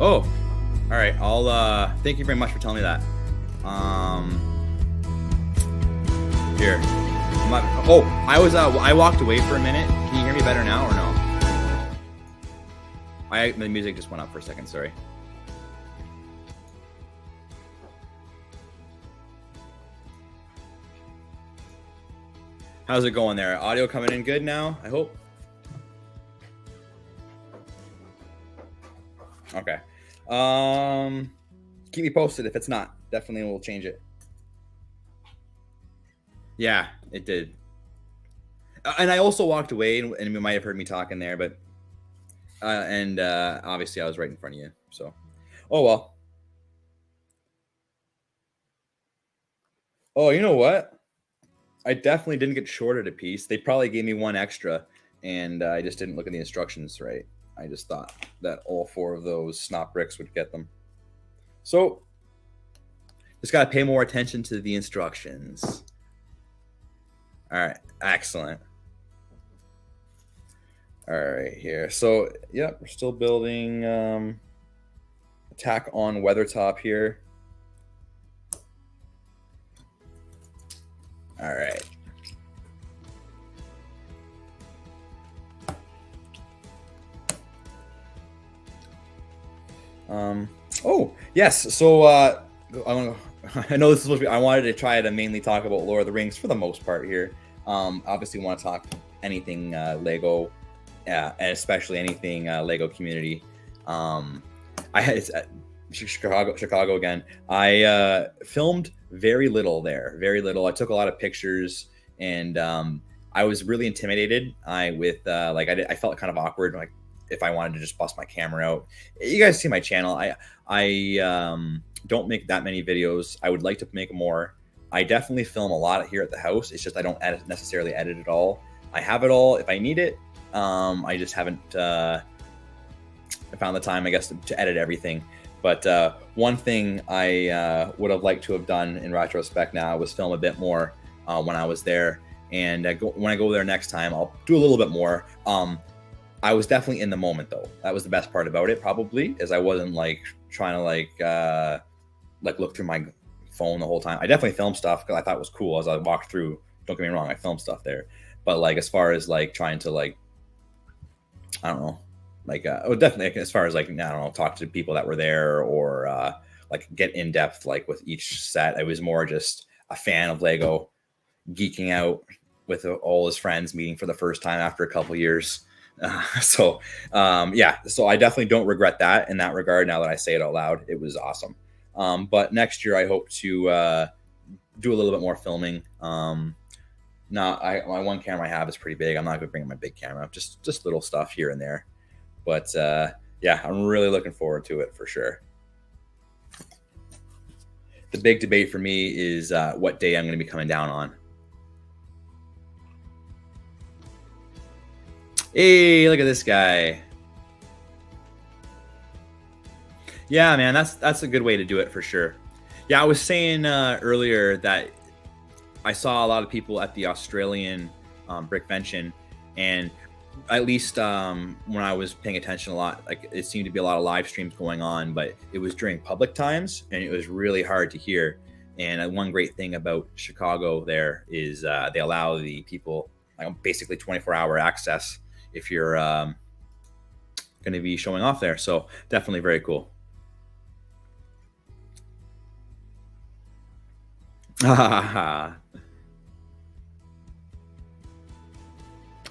Oh, all right. I'll thank you very much for telling me that. Here. Oh, I walked away for a minute. Can you hear me better now or no? The music just went up for a second, sorry. How's it going there? Audio coming in good now, I hope? Okay. Keep me posted if it's not. Definitely we'll change it. Yeah, it did. And I also walked away, and you might have heard me talking there, but obviously I was right in front of you, so oh well. Oh, you know what? I definitely didn't get shorted a piece. They probably gave me one extra, and I just didn't look at the instructions right. I just thought that all 4 of those snot bricks would get them. So just got to pay more attention to the instructions. All right, excellent. All right, here. So, yeah, we're still building attack on Weathertop here. All right. Oh, yes. So, I know this is supposed to be, I wanted to try to mainly talk about Lord of the Rings for the most part here. Obviously want to talk anything Lego, and especially anything Lego community. I had Chicago again. I filmed very little there, very little. I took a lot of pictures, and I was really intimidated. I felt kind of awkward, like if I wanted to just bust my camera out. You guys see my channel. I don't make that many videos. I would like to make more. I definitely film a lot here at the house. It's just I don't necessarily edit it all. I have it all if I need it. I just haven't found the time, I guess, to edit everything. But one thing I would have liked to have done in retrospect now was film a bit more when I was there. And when I go there next time, I'll do a little bit more. I was definitely in the moment, though. That was the best part about it, probably, is I wasn't like trying to look through my phone the whole time. I definitely filmed stuff because I thought it was cool as I walked through. Don't get me wrong, I filmed stuff there. But like as far as like trying to like, I don't know, like definitely as far as like, I don't know, talk to people that were there or like get in depth like with each set. I was more just a fan of Lego, geeking out with all his friends, meeting for the first time after a couple years. So I definitely don't regret that in that regard. Now that I say it out loud, it was awesome. But next year I hope to do a little bit more filming. My one camera I have is pretty big. I'm not going to bring my big camera up, just little stuff here and there. But I'm really looking forward to it for sure. The big debate for me is what day I'm going to be coming down on. Hey, look at this guy. Yeah, man, that's a good way to do it for sure. Yeah, I was saying earlier that I saw a lot of people at the Australian Brickvention, and at least when I was paying attention a lot, like it seemed to be a lot of live streams going on, but it was during public times, and it was really hard to hear. And one great thing about Chicago there is they allow the people basically 24-hour access if you're going to be showing off there. So definitely very cool.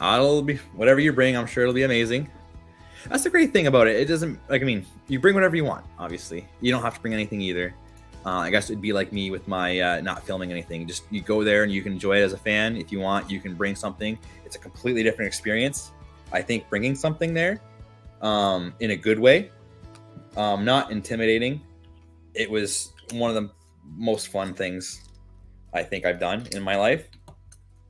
It'll be whatever you bring. I'm sure it'll be amazing. That's the great thing about it. It doesn't you bring whatever you want. Obviously, you don't have to bring anything either. I guess it'd be like me with my not filming anything. Just you go there and you can enjoy it as a fan. If you want, you can bring something. It's a completely different experience. I think bringing something there in a good way, not intimidating. It was one of the most fun things I think I've done in my life.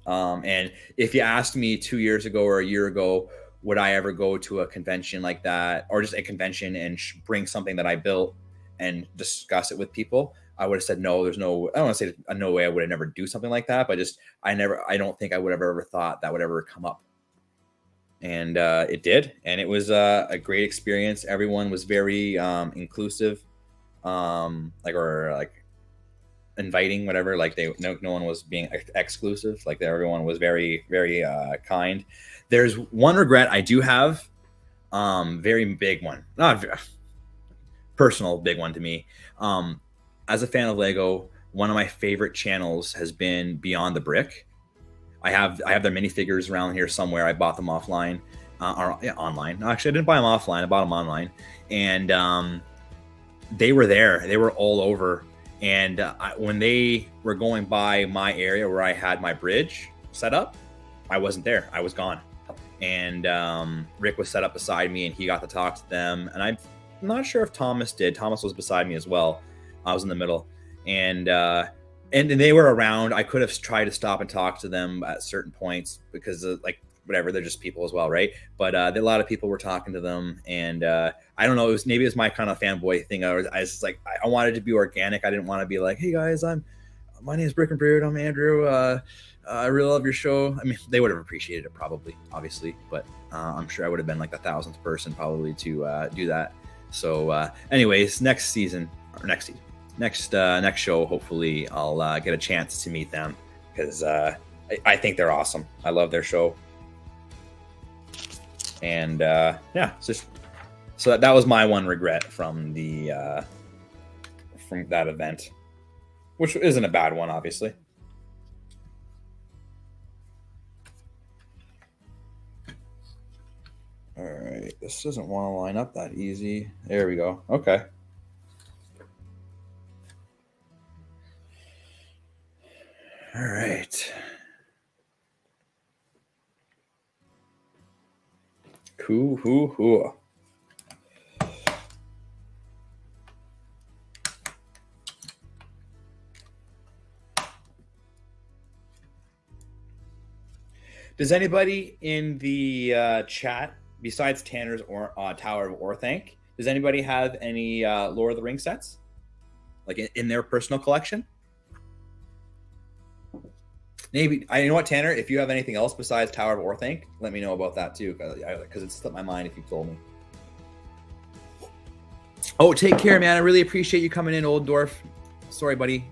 And if you asked me 2 years ago or a year ago, would I ever go to a convention like that, or just a convention and bring something that I built and discuss it with people, I would have said no. There's no, I don't want to say no way I would have never do something like that, but I don't think I would have ever thought that would ever come up. And it did, and it was a great experience. Everyone was very inclusive, inviting, whatever. Like no one was being exclusive. Like everyone was very, very kind. There's one regret I do have, very big one, not personal, big one to me. As a fan of Lego, one of my favorite channels has been Beyond the Brick. I have their minifigures around here somewhere. I bought them offline, or online. No, actually, I didn't buy them offline. I bought them online, and they were there. They were all over. And when they were going by my area where I had my bridge set up, I wasn't there. I was gone. And Rick was set up beside me, and he got to talk to them. And I'm not sure if Thomas did. Thomas was beside me as well. I was in the middle, and they were around. I could have tried to stop and talk to them at certain points because like whatever, they're just people as well, right? But a lot of people were talking to them, and I don't know. Maybe it was my kind of fanboy thing. I was just like, I wanted to be organic. I didn't want to be like, hey guys, my name is Brick and Brood. I'm Andrew. I really love your show. I mean, they would have appreciated it probably, obviously, but I'm sure I would have been like the 1,000th person probably to do that. So, anyways, next show, hopefully I'll get a chance to meet them because I think they're awesome. I love their show. And yeah, so that was my one regret from that event, which isn't a bad one, obviously. All right, this doesn't want to line up that easy. There we go. Okay. All right. Cool. Does anybody in the chat, besides Tanner's or Tower of Orthanc, does anybody have any Lord of the Rings sets, like in their personal collection? Maybe you know what, Tanner, if you have anything else besides Tower of Orthanc, let me know about that too, because it slipped my mind if you told me. Oh, take care, man. I really appreciate you coming in, Old Dwarf. Sorry, buddy.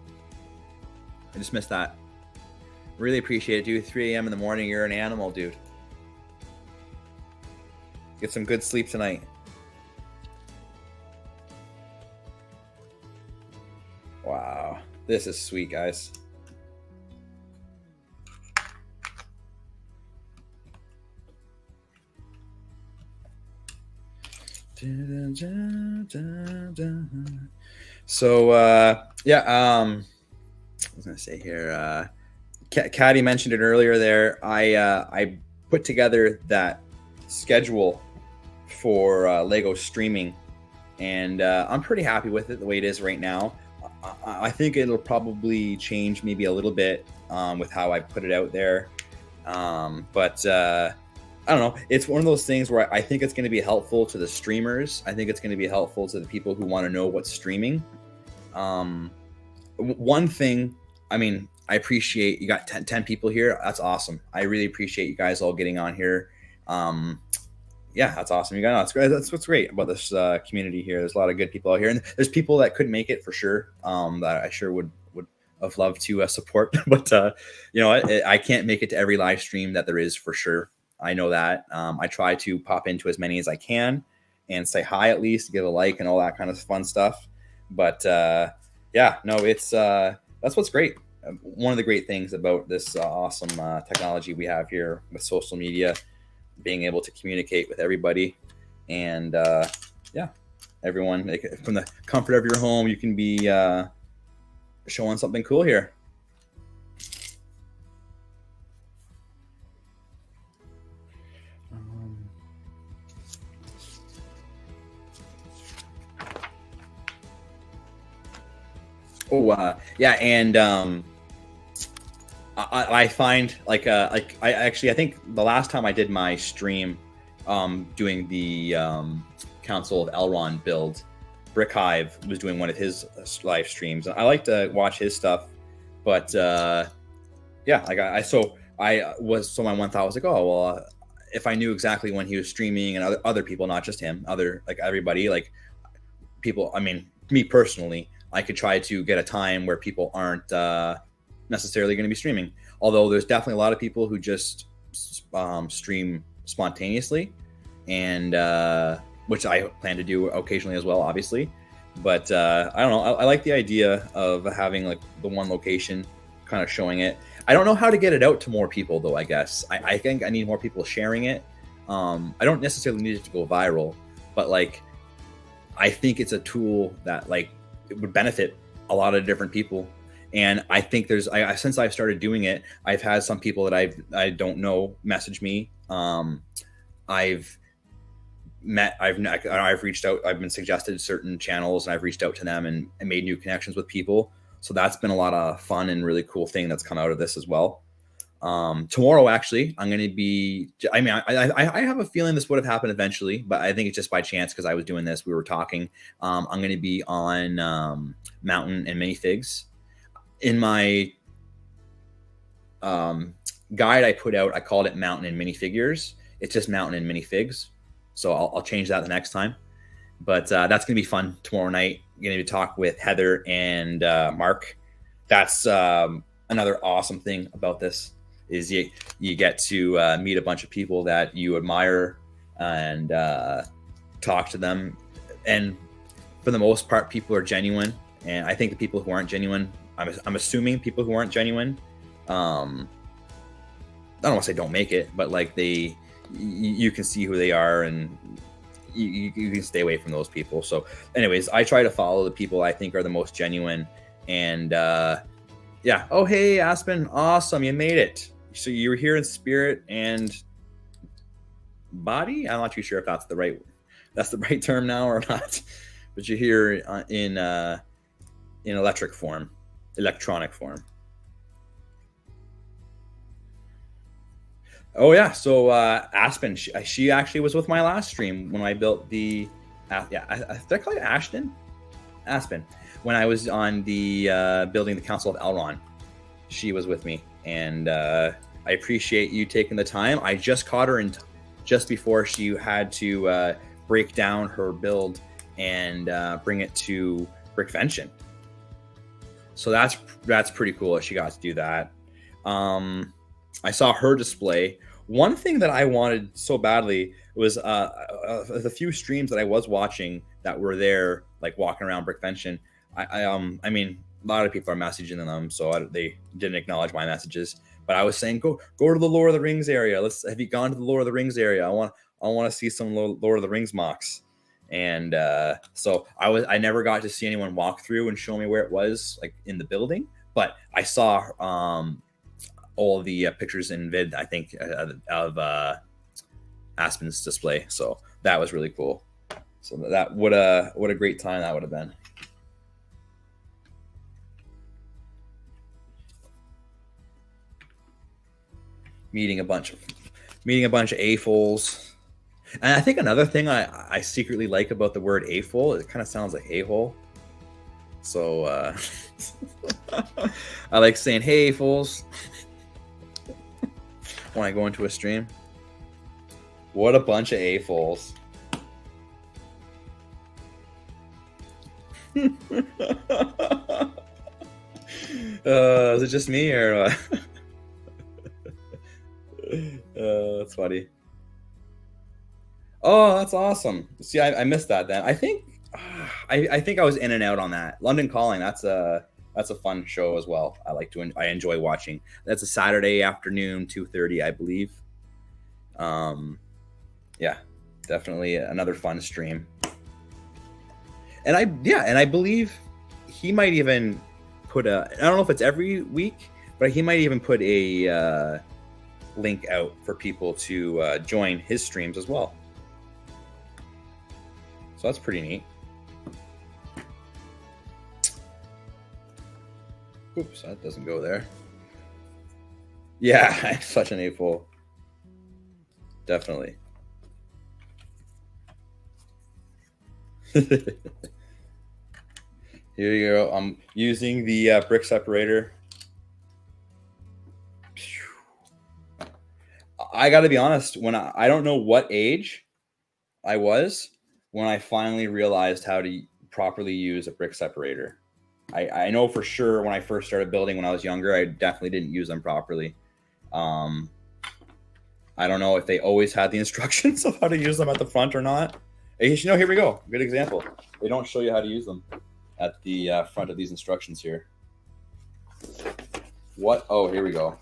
I just missed that. Really appreciate it, dude. 3 a.m. in the morning, you're an animal, dude. Get some good sleep tonight. Wow. This is sweet, guys. So yeah, I was gonna say here, Caddy mentioned it earlier there. I put together that schedule for Lego streaming, and I'm pretty happy with it the way it is right now. I think it'll probably change maybe a little bit with how I put it out there, but I don't know. It's one of those things where I think it's going to be helpful to the streamers. I think it's going to be helpful to the people who want to know what's streaming. One thing, I mean, I appreciate you got 10 people here. That's awesome. I really appreciate you guys all getting on here. Yeah, that's awesome. You guys, that's what's great about this community here. There's a lot of good people out here, and there's people that couldn't make it for sure. That I sure would have loved to support, but you know, I can't make it to every live stream that there is for sure. I know that. I try to pop into as many as I can and say hi, at least give a like and all that kind of fun stuff. But yeah, no, it's that's what's great. One of the great things about this awesome technology we have here with social media, being able to communicate with everybody, and yeah, everyone from the comfort of your home, you can be showing something cool here. Yeah, and I find like I think the last time I did my stream doing the Council of Elrond build, Brick Hive was doing one of his live streams. I like to watch his stuff, but yeah, like my one thought was like, oh well, if I knew exactly when he was streaming, and other people, not just him, other like everybody, like people, I mean, me personally, I could try to get a time where people aren't necessarily going to be streaming. Although there's definitely a lot of people who just stream spontaneously, and which I plan to do occasionally as well, obviously. But I don't know. I like the idea of having like the one location, kind of showing it. I don't know how to get it out to more people, though. I guess I think I need more people sharing it. I don't necessarily need it to go viral, but like I think it's a tool that like it would benefit a lot of different people. And I think there's since I've started doing it, I've had some people that I don't know message me. I've reached out. I've been suggested certain channels, and I've reached out to them and made new connections with people. So that's been a lot of fun and really cool thing that's come out of this as well. Tomorrow, actually, I'm going to be. I mean, I have a feeling this would have happened eventually, but I think it's just by chance because I was doing this. We were talking. I'm going to be on mountain and minifigs. In my guide I put out, I called it mountain and minifigures. It's just mountain and minifigs. So I'll change that the next time. But that's going to be fun tomorrow night. I'm going to talk with Heather and Mark. That's another awesome thing about this is you get to meet a bunch of people that you admire and talk to them. And for the most part, people are genuine. And I think the people who aren't genuine, I'm assuming people who aren't genuine, I don't want to say don't make it, but like you can see who they are, and you can stay away from those people. So anyways, I try to follow the people I think are the most genuine. And yeah. Oh, hey, Aspen. Awesome. You made it. So you were here in spirit and body. I'm not too sure if that's the right term now or not, but you're here in electronic form. Oh yeah, so Aspen, she actually was with my last stream when I built the, did I call it Aspen. When I was on the building the Council of Elrond, she was with me, and I appreciate you taking the time. I just caught her just before she had to break down her build and bring it to Brickvention. So that's pretty cool that she got to do that. I saw her display. One thing that I wanted so badly was the few streams that I was watching that were there, like walking around Brickvention. I mean, a lot of people are messaging them, so they didn't acknowledge my messages. But I was saying, go to the Lord of the Rings area. Have you gone to the Lord of the Rings area? I want to see some Lord of the Rings mocks. And so I never got to see anyone walk through and show me where it was, like in the building. But I saw all the pictures in vid, I think, of Aspen's display. So that was really cool. So what a great time that would have been. Meeting a bunch of AFOLs. And I think another thing I secretly like about the word AFOL, it kind of sounds like a-hole. So I like saying, hey, AFOLs, when I go into a stream. What a bunch of AFOLs. Is it just me or that's funny. Oh, that's awesome. See, I missed that then. I think I was in and out on that. London Calling, that's a fun show as well. I enjoy watching. That's a Saturday afternoon, 2:30, I believe. Yeah, definitely another fun stream. And I believe he might even put I don't know if it's every week, but he might even put a link out for people to join his streams as well. So that's pretty neat. Oops, that doesn't go there. Yeah, I'm such an AFOL. Definitely. Here you go. I'm using the brick separator. I got to be honest, when I don't know what age I was when I finally realized how to properly use a brick separator. I know for sure when I first started building when I was younger, I definitely didn't use them properly. I don't know if they always had the instructions of how to use them at the front or not. Here we go. Good example. They don't show you how to use them at the front of these instructions here. What? Oh, here we go.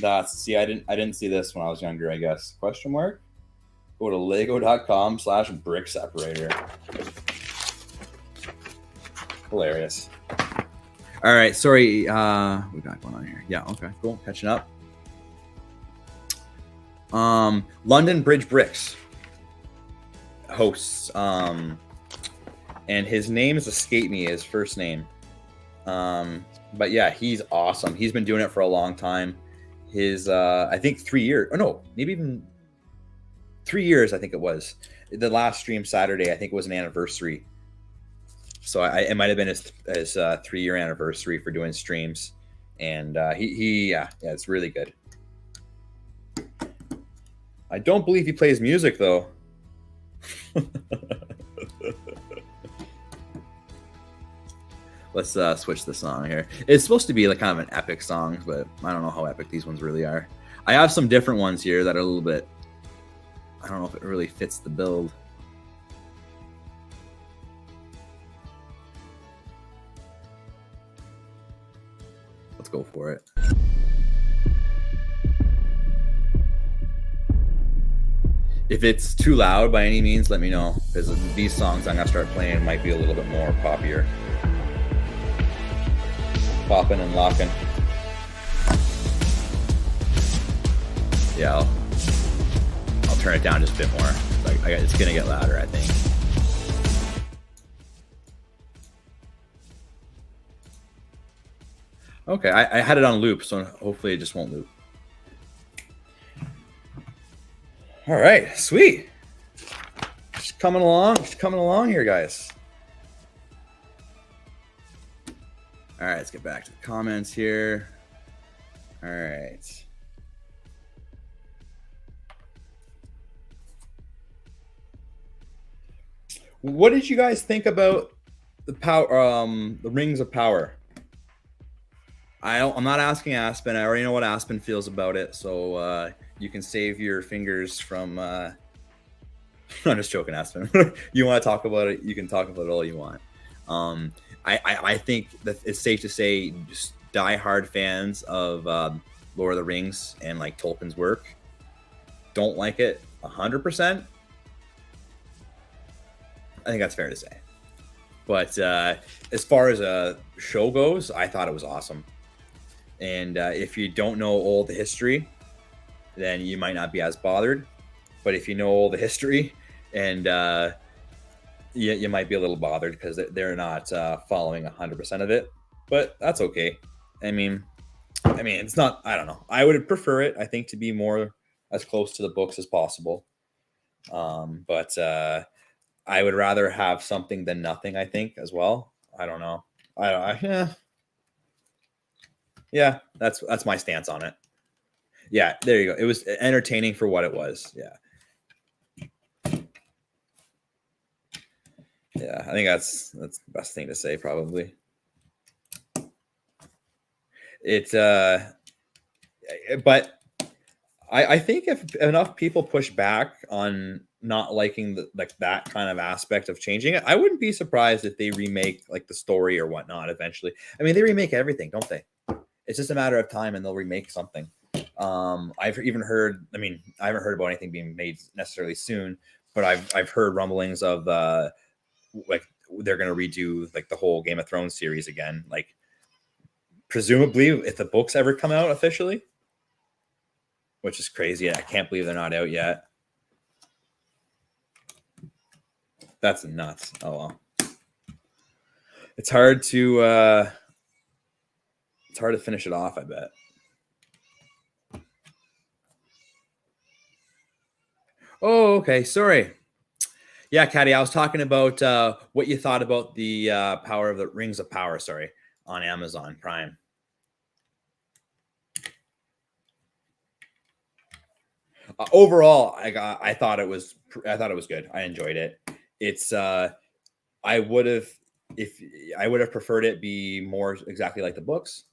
I didn't see this when I was younger, I guess. Question mark? Go to lego.com/brick separator. Hilarious. All right, sorry. We got going on here. Yeah, okay, cool. Catching up. London Bridge Bricks hosts, and his name has escaped me, his first name. But yeah, he's awesome. He's been doing it for a long time. His I think 3 years, or no, maybe even 3 years, I think it was. The last stream Saturday, I think it was an anniversary. So it might have been his 3-year anniversary for doing streams. And yeah, it's really good. I don't believe he plays music though. Let's switch the song here. It's supposed to be like kind of an epic song, but I don't know how epic these ones really are. I have some different ones here that are a little bit, I don't know if it really fits the build. Let's go for it. If it's too loud by any means, let me know, because these songs I'm gonna start playing might be a little bit more poppier. Popping and locking. Yeah, I'll turn it down just a bit more. It's gonna get louder, I think. Okay, I had it on loop, so hopefully it just won't loop. All right, sweet. Just coming along here, guys. All right, let's get back to the comments here. All right. What did you guys think about the Rings of Power? I'm not asking Aspen. I already know what Aspen feels about it, so you can save your fingers from. I'm just joking, Aspen. You want to talk about it? You can talk about it all you want. I think that it's safe to say, just diehard fans of Lord of the Rings and like Tolkien's work don't like it 100%. I think that's fair to say. But as far as a show goes, I thought it was awesome. And if you don't know all the history, then you might not be as bothered. But if you know all the history, and you might be a little bothered because they're not following 100% of it. But that's okay. I mean, it's not. I don't know. I would prefer it, I think, to be more as close to the books as possible. But I would rather have something than nothing, I think, as well. I don't know. Yeah, that's my stance on it. Yeah, there you go. It was entertaining for what it was. Yeah, I think that's the best thing to say, probably. It's but I think if enough people push back on not liking that kind of aspect of changing it, I wouldn't be surprised if they remake like the story or whatnot eventually. I mean, they remake everything, don't they? It's just a matter of time, and they'll remake something. I've even heard. I mean, I haven't heard about anything being made necessarily soon, but I've heard rumblings of like they're going to redo like the whole Game of Thrones series again. Like, presumably, if the books ever come out officially, which is crazy. I can't believe they're not out yet. That's nuts. Oh well. It's hard to finish it off, I bet. Oh, okay. Sorry. Yeah, Caddy, I was talking about what you thought about the Power of the Rings of Power, sorry, on Amazon Prime. Overall, I thought it was good. I enjoyed it. It's I would have if I would have preferred it be more exactly like the books.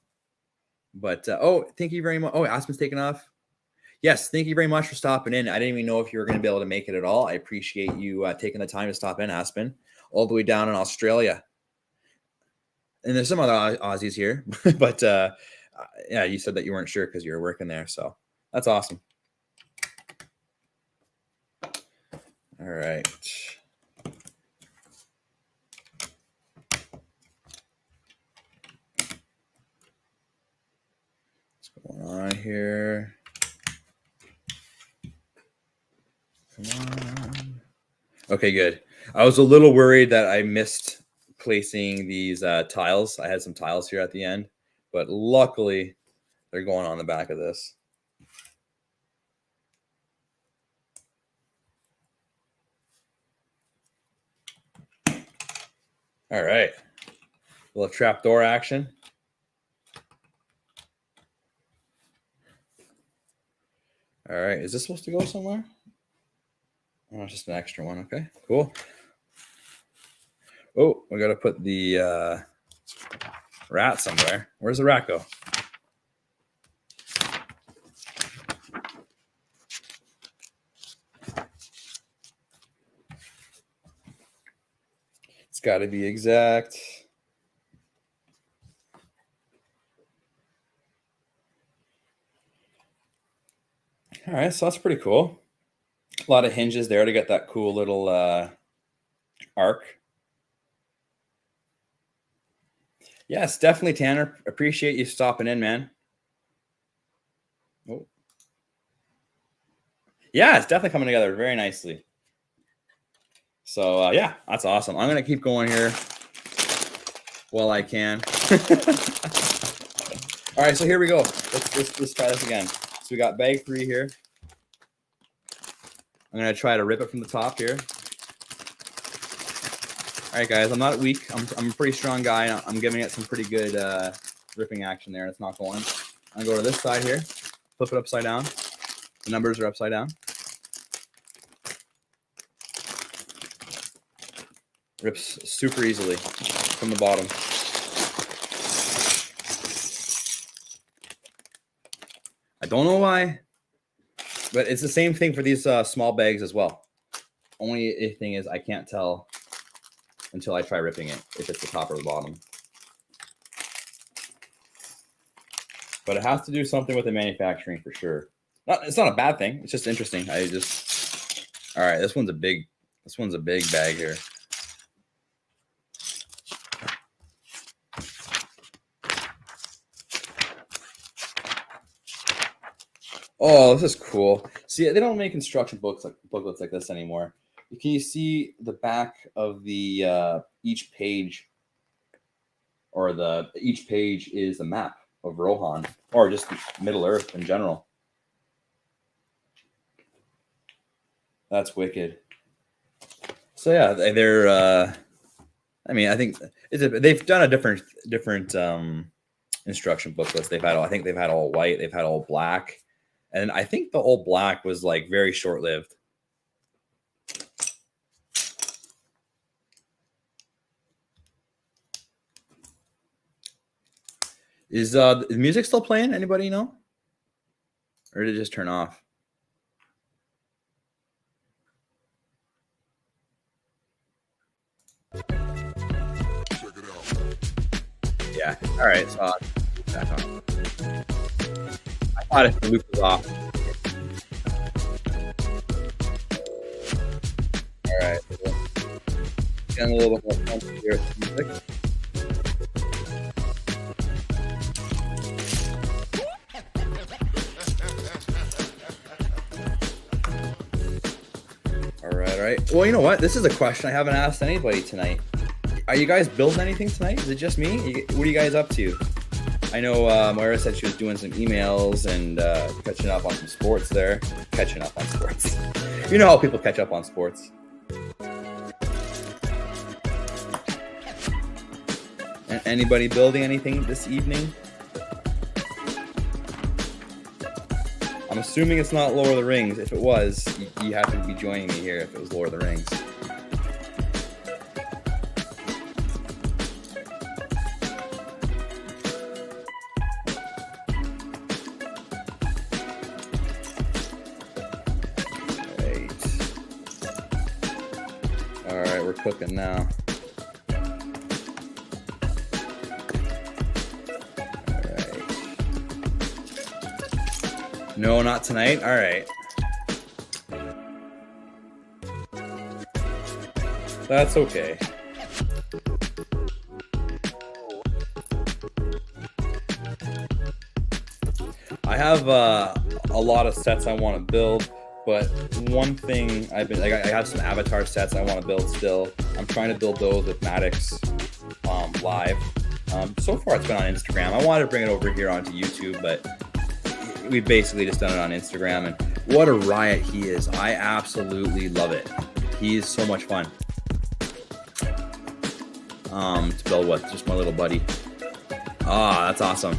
But oh, thank you very much. Oh, Aspen's taken off. Yes, thank you very much for stopping in. I didn't even know if you were going to be able to make it at all. I appreciate you taking the time to stop in, Aspen, all the way down in Australia. And there's some other Aussies here, but yeah, you said that you weren't sure because you were working there, so that's awesome. All right. What's going on here? Come on. Okay, good. I was a little worried that I missed placing these tiles. I had some tiles here at the end, but luckily they're going on the back of this. All right. A little trapdoor action. All right. Is this supposed to go somewhere? Oh, it's just an extra one. Okay, cool. Oh, we got to put the rat somewhere. Where's the rat go? It's got to be exact. All right, so that's pretty cool. A lot of hinges there to get that cool little arc. Yes, definitely, Tanner. Appreciate you stopping in, man. Oh. Yeah, it's definitely coming together very nicely. So yeah, that's awesome. I'm gonna keep going here while I can. All right, so here we go. Let's try this again. So we got bag 3 here. I'm gonna try to rip it from the top here. All right, guys, I'm not weak. I'm a pretty strong guy. I'm giving it some pretty good ripping action there. It's not going. I'm gonna go to this side here, flip it upside down. The numbers are upside down. Rips super easily from the bottom. I don't know why, but it's the same thing for these small bags as well. Only thing is I can't tell until I try ripping it if it's the top or the bottom. But it has to do something with the manufacturing for sure. It's not a bad thing. It's just interesting. All right, this one's a big bag here. Oh, this is cool. See, they don't make instruction booklets like this anymore. Can you see the back of the each page, or each page is a map of Rohan, or just Middle Earth in general. That's wicked. So yeah, they're. I mean, I think they've done a different instruction booklets. I think they've had all white. They've had all black. And I think the all black was like very short-lived. Is the music still playing? Anybody know? Or did it just turn off? Check it out. Yeah. All right. So back on. I thought if the loop was off. All right. Getting a little bit more fun here with the music. All right. Well, you know what? This is a question I haven't asked anybody tonight. Are you guys building anything tonight? Is it just me? What are you guys up to? I know Moira said she was doing some emails and catching up on some sports there. Catching up on sports. You know how people catch up on sports. Anybody building anything this evening? I'm assuming it's not Lord of the Rings. If it was, you have to be joining me here if it was Lord of the Rings. cooking now. All right. No, not tonight. All right. That's okay. I have a lot of sets I want to build, but one thing I have some avatar sets I want to build still. I'm trying to build those with Maddox live. So far it's been on Instagram. I wanted to bring it over here onto YouTube, but we've basically just done it on Instagram, and what a riot he is. I absolutely love it. He is so much fun. To build with just my little buddy. Ah, that's awesome.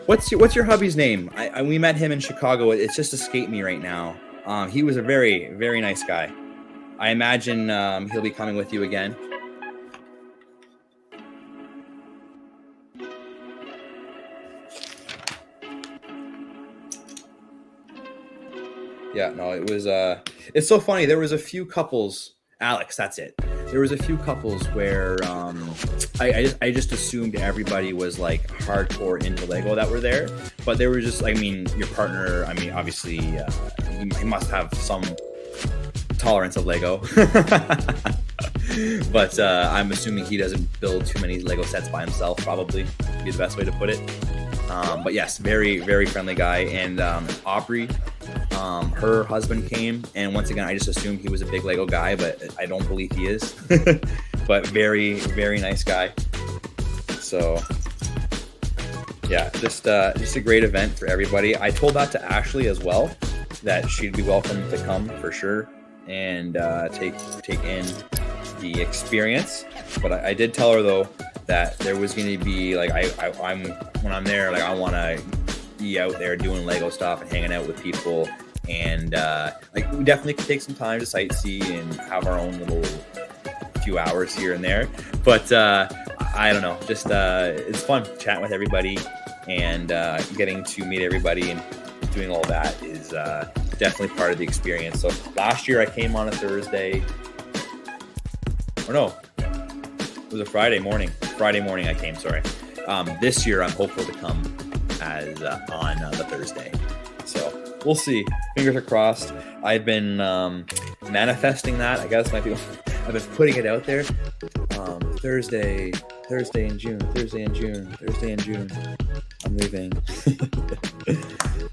What's your hubby's name? We met him in Chicago. It's just escaped me right now. He was a very, very nice guy. I imagine he'll be coming with you again. Yeah, no, it was it's so funny. There was a few couples, Alex, that's it. There was a few couples where I just assumed everybody was like hardcore into Lego that were there, but they were just, I mean, your partner, I mean, obviously he must have some tolerance of Lego. But I'm assuming he doesn't build too many Lego sets by himself, probably would be the best way to put it. But yes, very, very friendly guy. And Aubrey, her husband came, and once again, I just assumed he was a big Lego guy, but I don't believe he is. But very, very nice guy. So yeah, just a great event for everybody. I told that to Ashley as well, that she'd be welcome to come for sure and take in the experience. But I did tell her though that there was going to be like I'm when I'm there, like I want to be out there doing Lego stuff and hanging out with people, and like we definitely could take some time to sightsee and have our own little few hours here and there. But I don't know, just it's fun chatting with everybody, and getting to meet everybody and doing all that is definitely part of the experience. So last year I came on a Thursday, or no, it was a Friday morning I came, sorry. This year I'm hopeful to come as on the Thursday, so we'll see. Fingers are crossed. I've been manifesting that, I guess. I've been putting it out there. Thursday in June, I'm leaving.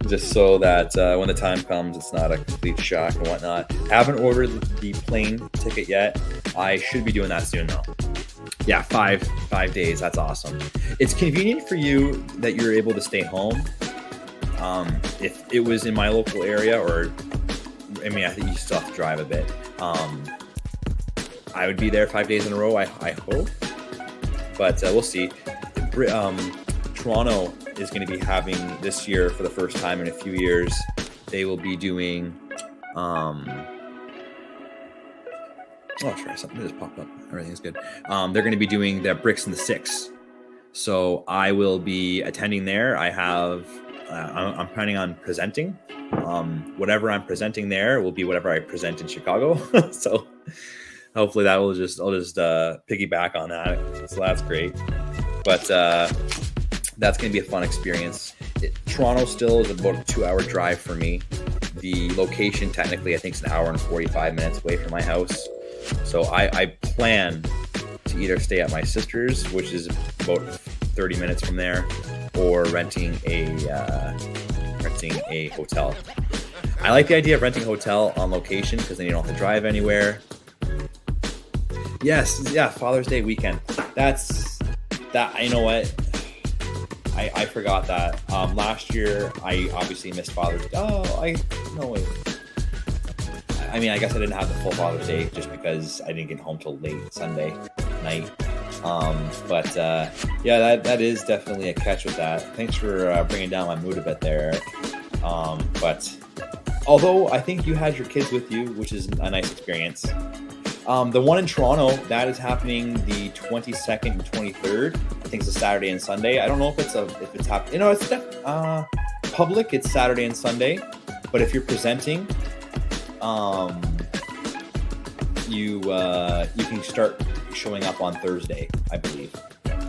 Just so that when the time comes, it's not a complete shock and whatnot. Haven't ordered the plane ticket yet. I should be doing that soon though. Yeah, five days. That's awesome. It's convenient for you that you're able to stay home. If it was in my local area, or I mean, I think you still have to drive a bit. I would be there 5 days in a row, I hope. But we'll see. Toronto is going to be having this year, for the first time in a few years, they will be doing oh, try something. It just popped up. Everything's good. They're going to be doing the Bricks and the Six. So I will be attending there. I have, I'm planning on presenting. Whatever I'm presenting there will be whatever I present in Chicago. So hopefully that will I'll just piggyback on that. So that's great. But that's going to be a fun experience. Toronto still is about a 2-hour drive for me. The location technically I think is an hour and 45 minutes away from my house. So I plan to either stay at my sister's, which is about 30 minutes from there, or renting a hotel. I like the idea of renting a hotel on location because then you don't have to drive anywhere. Yes, yeah, Father's Day weekend. That's that. You know what? I forgot that. Last year I obviously missed Father's Day. No way. I mean, I guess I didn't have the full Father's Day just because I didn't get home till late Sunday night. But yeah, that is definitely a catch with that. Thanks for bringing down my mood a bit there. But although I think you had your kids with you, which is a nice experience. The one in Toronto, that is happening the 22nd and 23rd. I think it's a Saturday and Sunday. I don't know if it's happening. You know, it's public. It's Saturday and Sunday. But if you're presenting, you can start showing up on Thursday, I believe.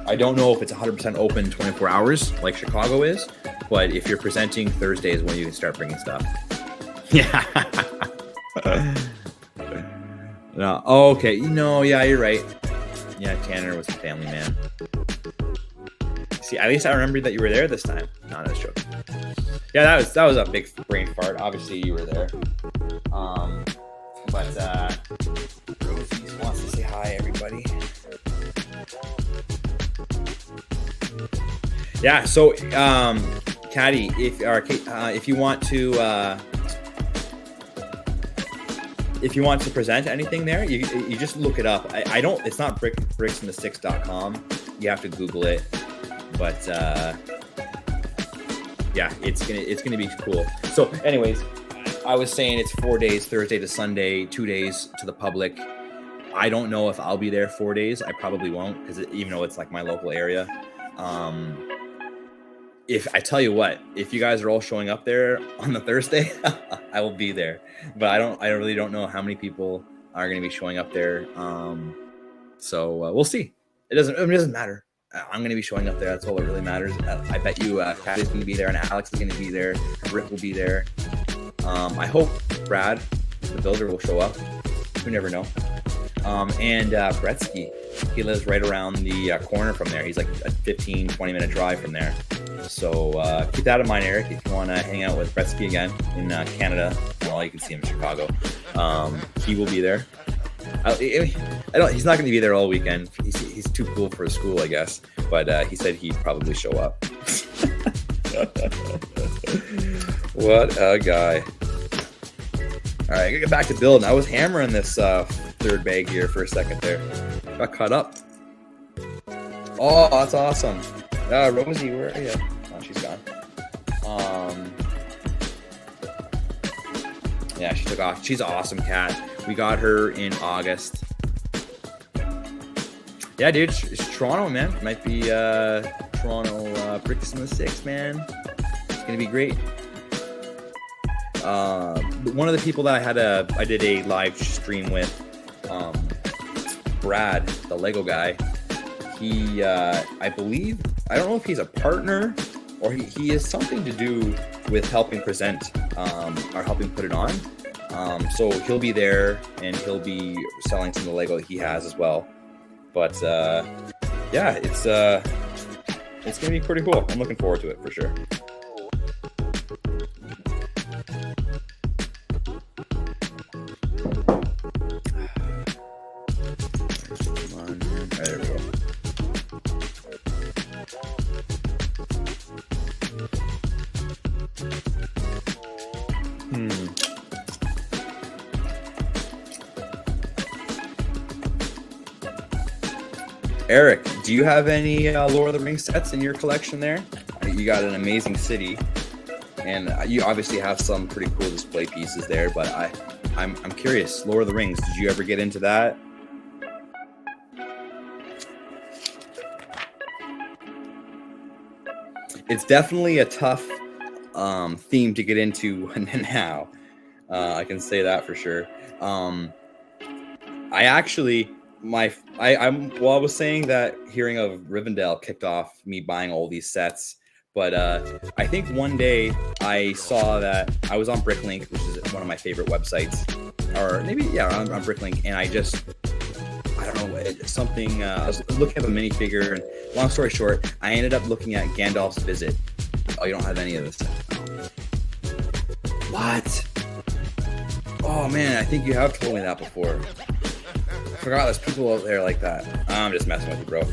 I don't know if it's 100% open 24 hours like Chicago is, but if you're presenting, Thursday is when you can start bringing stuff. Yeah. No. Oh, okay. No, yeah, you're right. Yeah, Tanner was a family man. See, at least I remember that you were there this time. No, that's joke. Yeah, that was a big brain fart. Obviously, you were there. But Rosie wants to say hi, everybody. Yeah. So, Caddy, if you want to present anything there, you just look it up. I don't. It's not bricksandthesticks.com. You have to Google it. But yeah, it's gonna be cool. So, anyways, I was saying it's 4 days, Thursday to Sunday, 2 days to the public. I don't know if I'll be there 4 days. I probably won't, because even though it's like my local area. If I tell you what, if you guys are all showing up there on the Thursday, I will be there. But I really don't know how many people are going to be showing up there. So we'll see. It doesn't matter. I'm going to be showing up there. That's all that really matters. I bet you Patty's going to be there, and Alex is going to be there. Rick will be there. I hope Brad, the builder, will show up. You never know. And Bretsky, he lives right around the corner from there. He's like a 15-20 minute drive from there. So keep that in mind, Eric, if you want to hang out with Bretsky again in Canada. Well, you can see him in Chicago. He will be there. He's not going to be there all weekend. He's too cool for his school, I guess. But he said he'd probably show up. What a guy. All right, I gotta get back to building. I was hammering this third bag here for a second there. Got caught up. Oh, that's awesome. Rosie, where are you? Oh, she's gone. Yeah, she took off. She's an awesome cat. We got her in August. Yeah, dude, it's Toronto, man. Might be Toronto Bricks and the Six, man. It's gonna be great. One of the people that I did a live stream with, Brad, the Lego guy. He, I believe, I don't know if he's a partner or he has something to do with helping present, or helping put it on. So he'll be there and he'll be selling some of the Lego that he has as well. But yeah, it's gonna be pretty cool. I'm looking forward to it for sure. There we go. Eric, do you have any Lord of the Rings sets in your collection there? You got an amazing city, and you obviously have some pretty cool display pieces there, but I'm curious, Lord of the Rings, did you ever get into that? It's definitely a tough theme to get into now. I can say that for sure. I was saying that hearing of Rivendell kicked off me buying all these sets, but I think one day I saw that I was on Bricklink, which is one of my favorite websites, or maybe on Bricklink, and I don't know, something. I was looking at a minifigure, and long story short, I ended up looking at Gandalf's Visit. Oh, you don't have any of this stuff. What? Oh man, I think you have told me that before. I forgot there's people out there like that. I'm just messing with you, bro.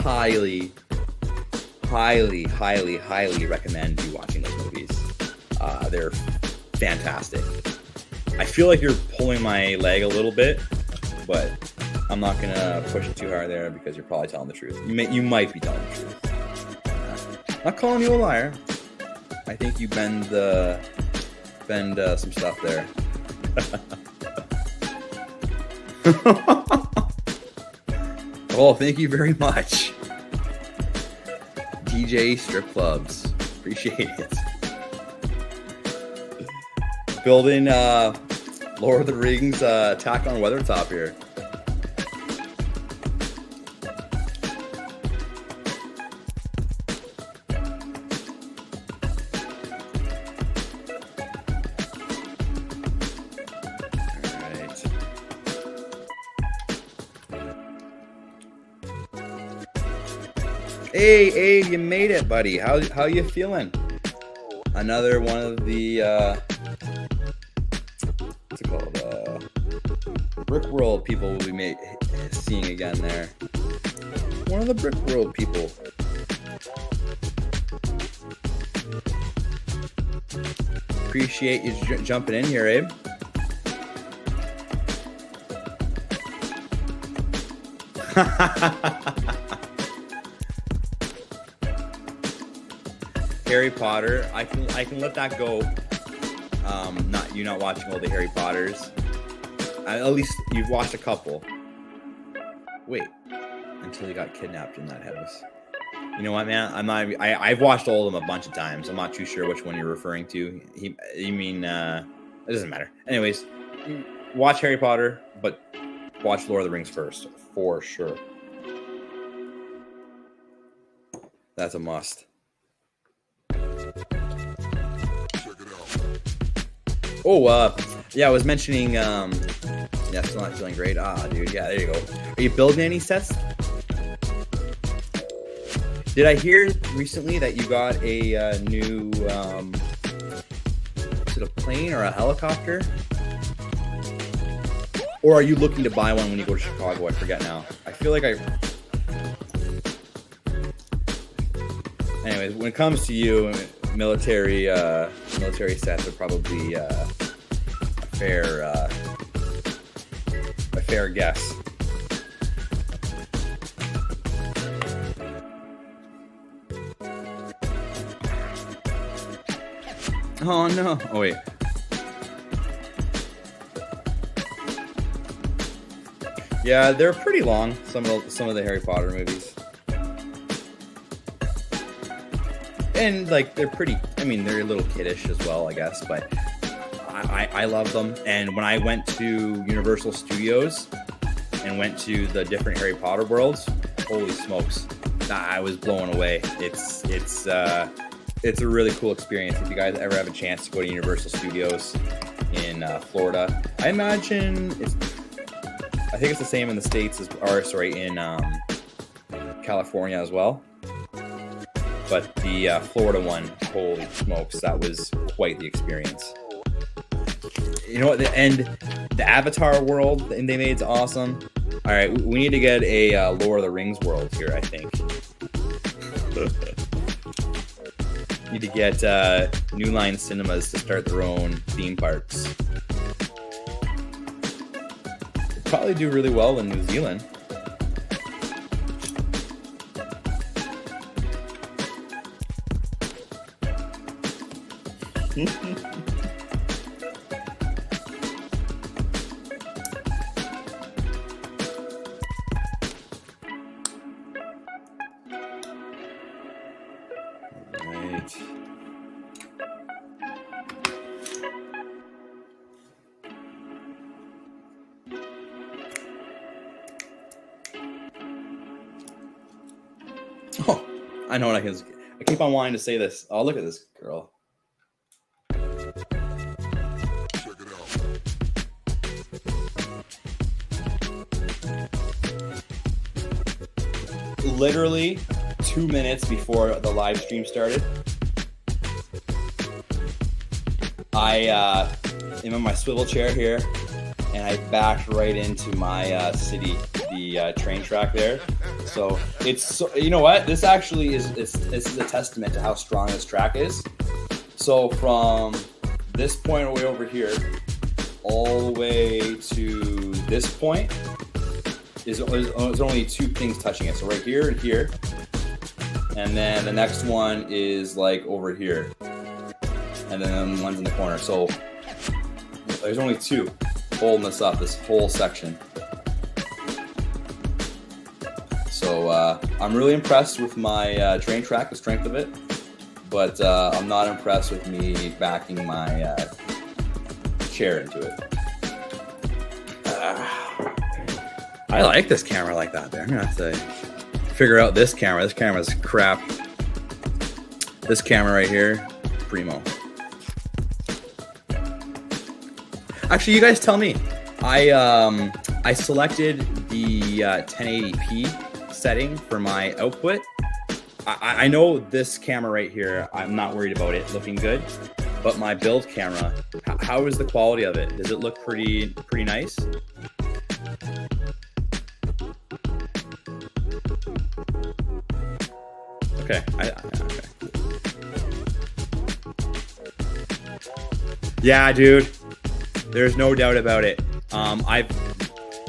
Highly recommend you watching those movies. They're fantastic. I feel like you're pulling my leg a little bit, but I'm not gonna push it too hard there because you're probably telling the truth. You might be telling the truth. Not calling you a liar. I think you bend some stuff there. Oh, thank you very much. DJ Strip Clubs. Appreciate it. Building Lord of the Rings attack on Weathertop here. Hey, Abe, you made it, buddy. How you feeling? Another one of the what's it called? Brick World people will be seeing again there. One of the Brick World people. Appreciate you jumping in here, Abe. Harry Potter, I can let that go. Not watching all the Harry Potters. At least you've watched a couple. Wait, until he got kidnapped in that house. You know what, man? I've watched all of them a bunch of times. I'm not too sure which one you're referring to. It doesn't matter. Anyways, watch Harry Potter, but watch Lord of the Rings first, for sure. That's a must. Oh, yeah, I was mentioning, yeah, still not feeling great. Dude, yeah, there you go. Are you building any sets? Did I hear recently that you got a new, is it a plane or a helicopter? Or are you looking to buy one when you go to Chicago? I forget now. I feel like anyways, when it comes to you, military sets are probably a fair guess. Oh no! Oh wait. Yeah, they're pretty long. Some of the Harry Potter movies. And like they're pretty, I mean, they're a little kiddish as well, I guess, but I love them. And when I went to Universal Studios and went to the different Harry Potter worlds, holy smokes, I was blown away. It's a really cool experience. If you guys ever have a chance to go to Universal Studios in Florida, I imagine I think it's the same in the States in California as well. But the Florida one, holy smokes, that was quite the experience. You know what? The Avatar world they made is awesome. All right, we need to get a Lord of the Rings world here, I think. Need to get New Line Cinemas to start their own theme parks. They'd probably do really well in New Zealand. Right. Oh, I know what I can. I keep on wanting to say this. Oh, look at this girl. Literally 2 minutes before the live stream started, I am in my swivel chair here, and I backed right into my city, the train track there. So it's, you know what? This actually is a testament to how strong this track is. So from this point way over here, all the way to this point, is only two things touching it. So right here and here. And then the next one is like over here. And then one's in the corner. So there's only two holding this up, this whole section. So I'm really impressed with my train track, the strength of it. But I'm not impressed with me backing my chair into it. I like this camera like that. There, I'm gonna have to figure out this camera. This camera's crap. This camera right here, primo. Actually, you guys tell me. I selected the 1080p setting for my output. I know this camera right here, I'm not worried about it looking good, but my build camera, how is the quality of it? Does it look pretty nice? Okay. Okay. Yeah, dude. There's no doubt about it.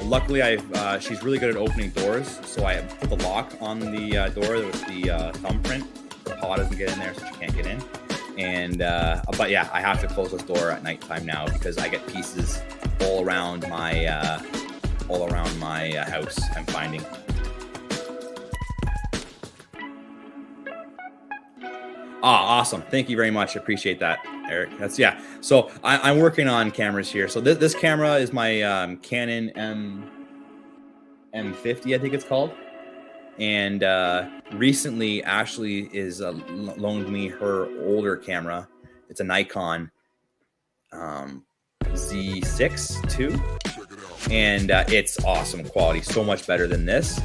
Luckily, she's really good at opening doors, so I put the lock on the door with the thumbprint. The paw doesn't get in there, so she can't get in. And but yeah, I have to close this door at nighttime now because I get pieces all around my house. I'm finding. Awesome. Thank you very much. I appreciate that, Eric. That's yeah. So I'm working on cameras here. So this camera is my Canon M50, I think it's called. And recently, Ashley is loaned me her older camera. It's a Nikon Z6 II, and it's awesome quality, so much better than this.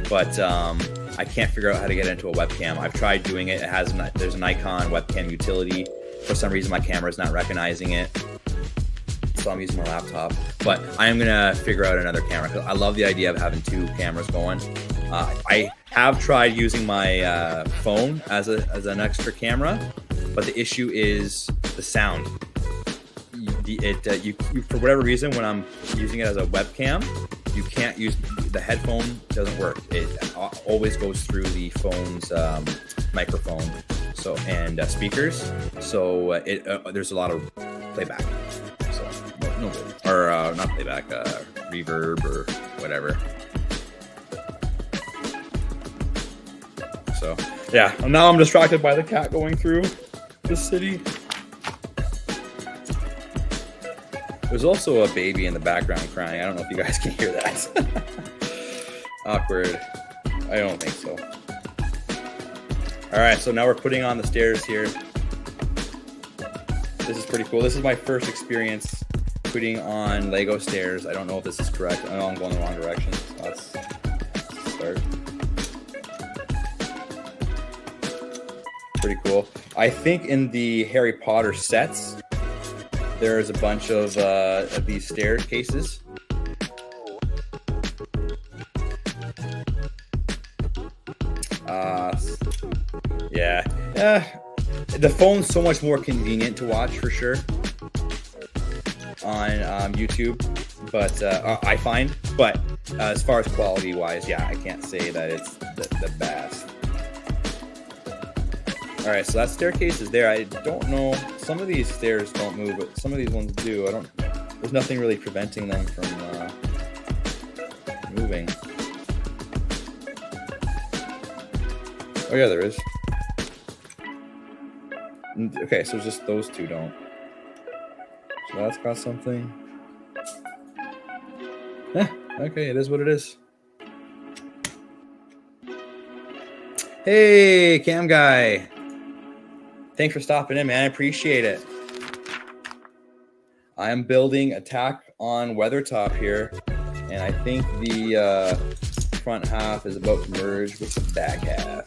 But I can't figure out how to get into a webcam. I've tried doing it. There's a Nikon webcam utility. For some reason, my camera is not recognizing it, so I'm using my laptop. But I am gonna figure out another camera because I love the idea of having two cameras going. I have tried using my phone as an extra camera, but the issue is the sound. You for whatever reason, when I'm using it as a webcam, you can't use the headphone. Doesn't work. It always goes through the phone's microphone, so and speakers. So there's a lot of playback. So no good. Or not playback, reverb or whatever. So yeah, now I'm distracted by the cat going through the city. There's also a baby in the background crying. I don't know if you guys can hear that. Awkward. I don't think so. All right, so now we're putting on the stairs here. This is pretty cool. This is my first experience putting on Lego stairs. I don't know if this is correct. I know I'm going the wrong direction. So let's start. Pretty cool. I think in the Harry Potter sets, there's a bunch of these staircases. Yeah. The phone's so much more convenient to watch for sure on YouTube, but I find. But as far as quality wise, yeah, I can't say that it's the best. All right, so that staircase is there. I don't know. Some of these stairs don't move, but some of these ones do. There's nothing really preventing them from moving. Oh yeah, there is. Okay, so just those two don't. So that's got something. Okay, it is what it is. Hey, Cam Guy. Thanks for stopping in, man. I appreciate it. I am building Attack on Weathertop here, and I think the front half is about to merge with the back half.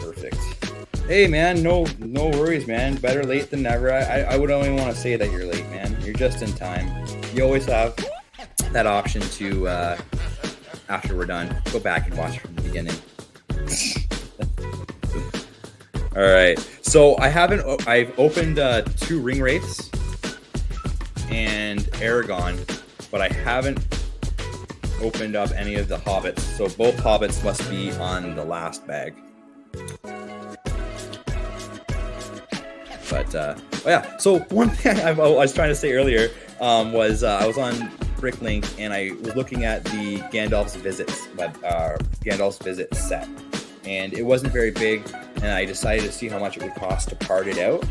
Perfect. Hey, man, no worries, man. Better late than never. I would only want to say that you're late, man. You're just in time. You always have that option to, after we're done, go back and watch from the beginning. All right. So I've opened 2 ring wraiths and Aragon, but I haven't opened up any of the hobbits. So both hobbits must be on the last bag. But oh yeah. So one thing I was trying to say earlier was I was on Bricklink and I was looking at the Gandalf's Visit set, and it wasn't very big, and I decided to see how much it would cost to part it out,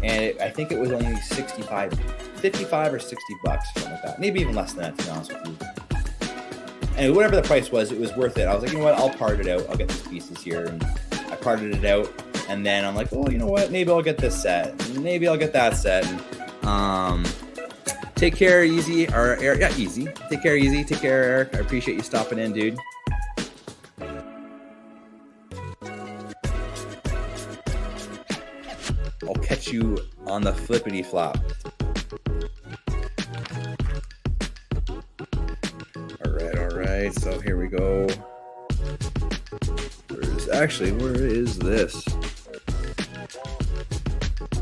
and I think it was only 55 or 60 bucks, something like that. Maybe even less than that, to be honest with you. And whatever the price was, it was worth it. I was like, you know what, I'll part it out. I'll get these pieces here, and I parted it out. And then I'm like, oh, you know what, maybe I'll get this set. Maybe I'll get that set. And, take care, Easy. Or Eric, yeah, Easy. Take care, Easy. Take care, Eric. I appreciate you stopping in, dude. I'll catch you on the flippity flop. All right. So here we go. Where is this?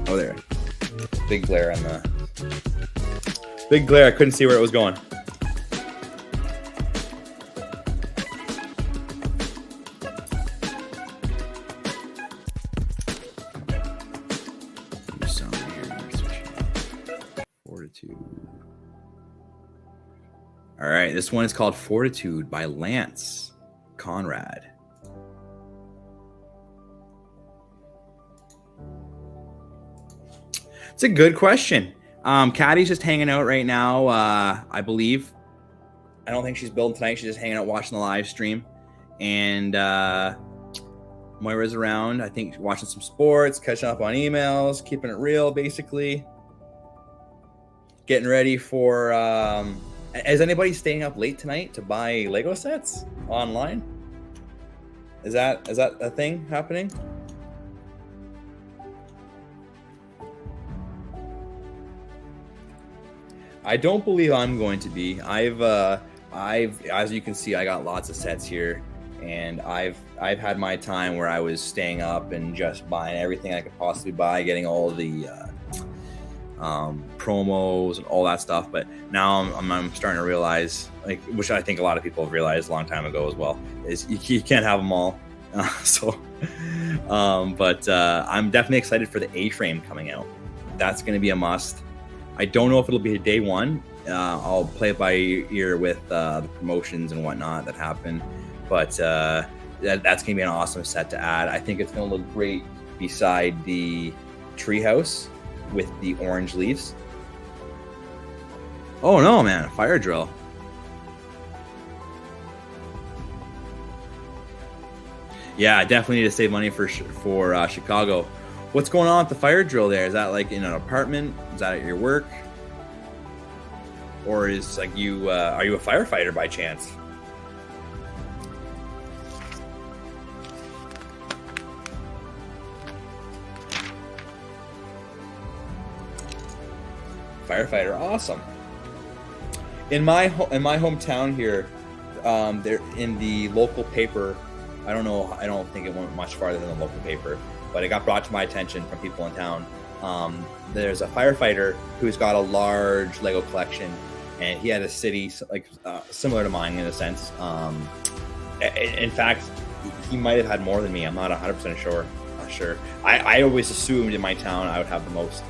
Oh, there. Big glare on the. Big glare. I couldn't see where it was going. Fortitude. All right, this one is called Fortitude by Lance Conrad. It's a good question. Caddy's just hanging out right now, I believe. I don't think she's building tonight. She's just hanging out watching the live stream. And Moira's around, I think, watching some sports, catching up on emails, keeping it real, basically. Getting ready for... is anybody staying up late tonight to buy Lego sets online? Is that a thing happening? I don't believe I'm going to be. I've as you can see, I got lots of sets here, and I've had my time where I was staying up and just buying everything I could possibly buy, getting all the promos and all that stuff. But now I'm starting to realize, like, which I think a lot of people have realized a long time ago as well, is you can't have them all. But I'm definitely excited for the A-frame coming out. That's going to be a must. I don't know if it'll be day one. I'll play it by ear with the promotions and whatnot that happen. But that's going to be an awesome set to add. I think it's going to look great beside the treehouse with the orange leaves. Oh no, man, a fire drill. Yeah, I definitely need to save money for Chicago. What's going on with the fire drill there? Is that like in an apartment? Is that at your work? Or is like you are you a firefighter by chance? Firefighter, awesome. In my hometown here, they're in the local paper. I don't think it went much farther than the local paper, but it got brought to my attention from people in town. There's a firefighter who's got a large Lego collection, and he had a city like similar to mine in a sense. In fact, he might have had more than me. I'm not 100% sure. Not sure. I always assumed in my town I would have the most,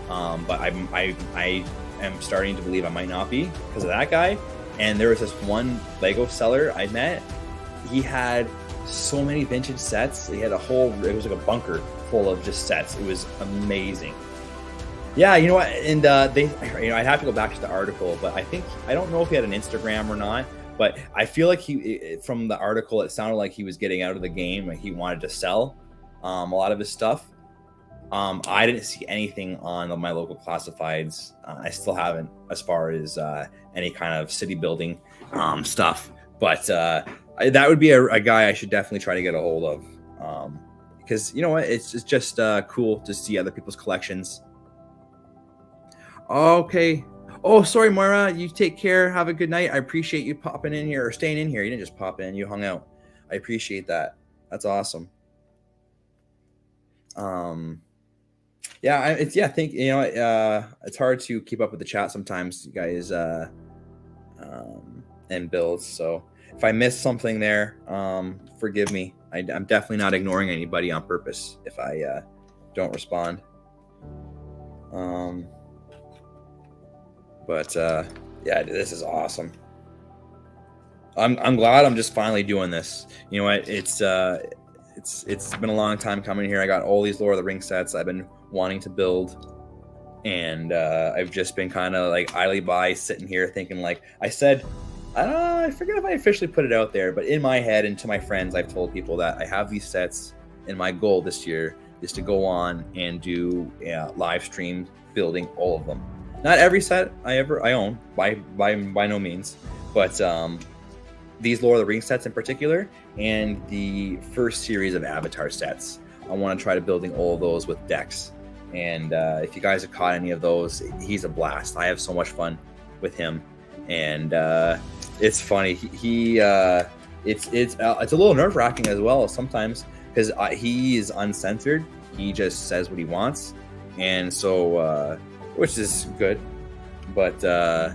but I am starting to believe I might not be because of that guy. And there was this one Lego seller I met. He had so many vintage sets. He had it was like a bunker full of just sets. It was amazing. Yeah, you know what? And I'd have to go back to the article, but I don't know if he had an Instagram or not. But I feel like from the article, it sounded like he was getting out of the game. Like he wanted to sell a lot of his stuff. I didn't see anything on my local classifieds. I still haven't, as far as any kind of city building stuff. But that would be a guy I should definitely try to get a hold of, because you know what, it's just cool to see other people's collections. Okay. Oh, sorry, Moira. You take care. Have a good night. I appreciate you popping in here or staying in here. You didn't just pop in. You hung out. I appreciate that. That's awesome. Yeah, I think it's hard to keep up with the chat sometimes, you guys, and builds. So if I missed something there, forgive me. I'm definitely not ignoring anybody on purpose if I don't respond. But yeah, this is awesome. I'm glad I'm just finally doing this. You know what? It's it's been a long time coming here. I got all these Lord of the Rings sets I've been wanting to build, and I've just been kind of like idly by sitting here thinking, like I said, I forget if I officially put it out there, but in my head and to my friends, I've told people that I have these sets, and my goal this year is to go on and do live stream building all of them. Not every set I own by no means, but these Lord of the Rings sets in particular, and the first series of Avatar sets. I want to try to building all of those with decks. And if you guys have caught any of those, he's a blast. I have so much fun with him, and it's funny. It's a little nerve-wracking as well sometimes, because he is uncensored. He just says what he wants, and so which is good. But I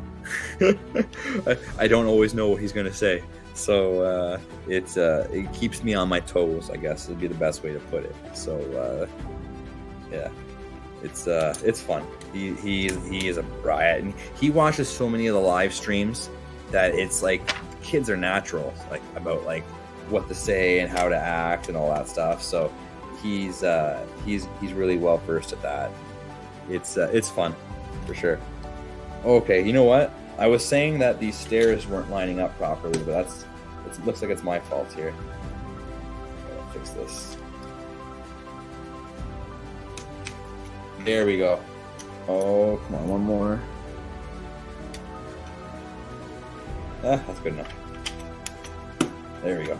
don't always know what he's gonna say, so it keeps me on my toes, I guess would be the best way to put it. So yeah, it's fun. He is a riot, and he watches so many of the live streams that it's like kids are natural, like about like what to say and how to act and all that stuff. So he's really well versed at that. It's fun for sure. Okay, you know what? I was saying that these stairs weren't lining up properly, but it looks like it's my fault here. I'll fix this. There we go. Oh, come on, one more. That's good enough. There we go.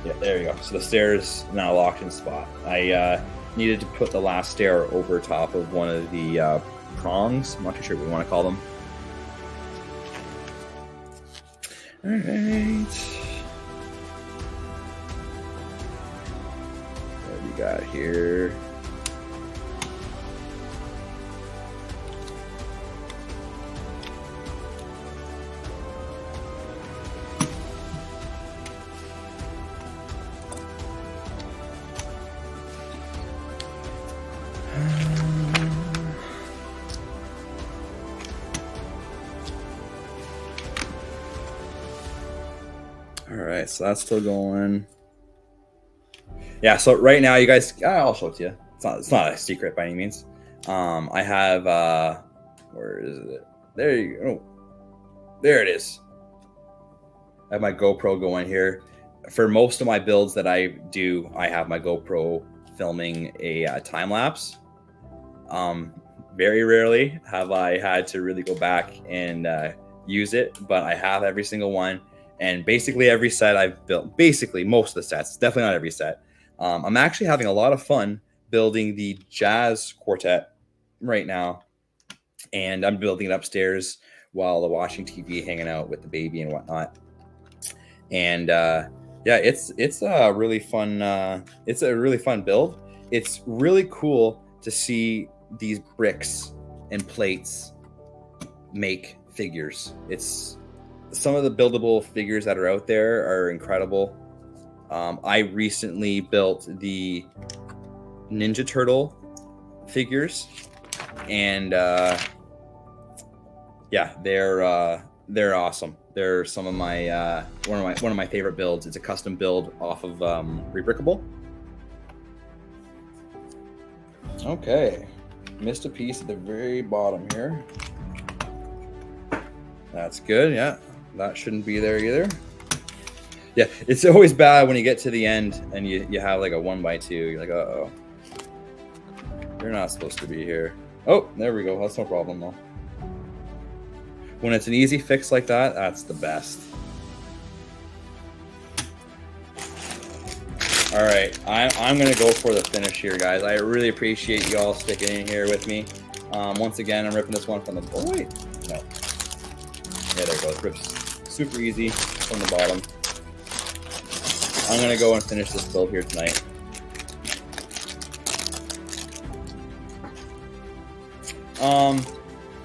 Yeah, there we go. So the stairs now locked in spot. I needed to put the last stair over top of one of the prongs. I'm not too sure what we want to call them. All right. What do we got here? Alright, so that's still going. Yeah, so right now, you guys, I'll show it to you. It's not a secret by any means. I have, where is it? There you go. Oh, there it is. I have my GoPro going here. For most of my builds that I do, I have my GoPro filming a time lapse. Very rarely have I had to really go back and use it, but I have every single one. And basically every set I've built, basically most of the sets, definitely not every set. I'm actually having a lot of fun building the jazz quartet right now. And I'm building it upstairs while watching TV, hanging out with the baby and whatnot. And yeah, it's a really fun build. It's really cool to see these bricks and plates make figures. It's some of the buildable figures that are out there are incredible. I recently built the Ninja Turtle figures, and yeah, they're awesome. They're some of my one of my favorite builds. It's a custom build off of Rebrickable. Okay, missed a piece at the very bottom here. That's good. Yeah, that shouldn't be there either. Yeah, it's always bad when you get to the end and you have like a 1x2. You're like, uh-oh, you're not supposed to be here. Oh, there we go. That's no problem though. When it's an easy fix like that, that's the best. All right, I'm gonna go for the finish here, guys. I really appreciate you all sticking in here with me. Once again, I'm ripping this one from the. Oh wait, no. Yeah, there it goes. Rips super easy from the bottom. I'm gonna go and finish this build here tonight.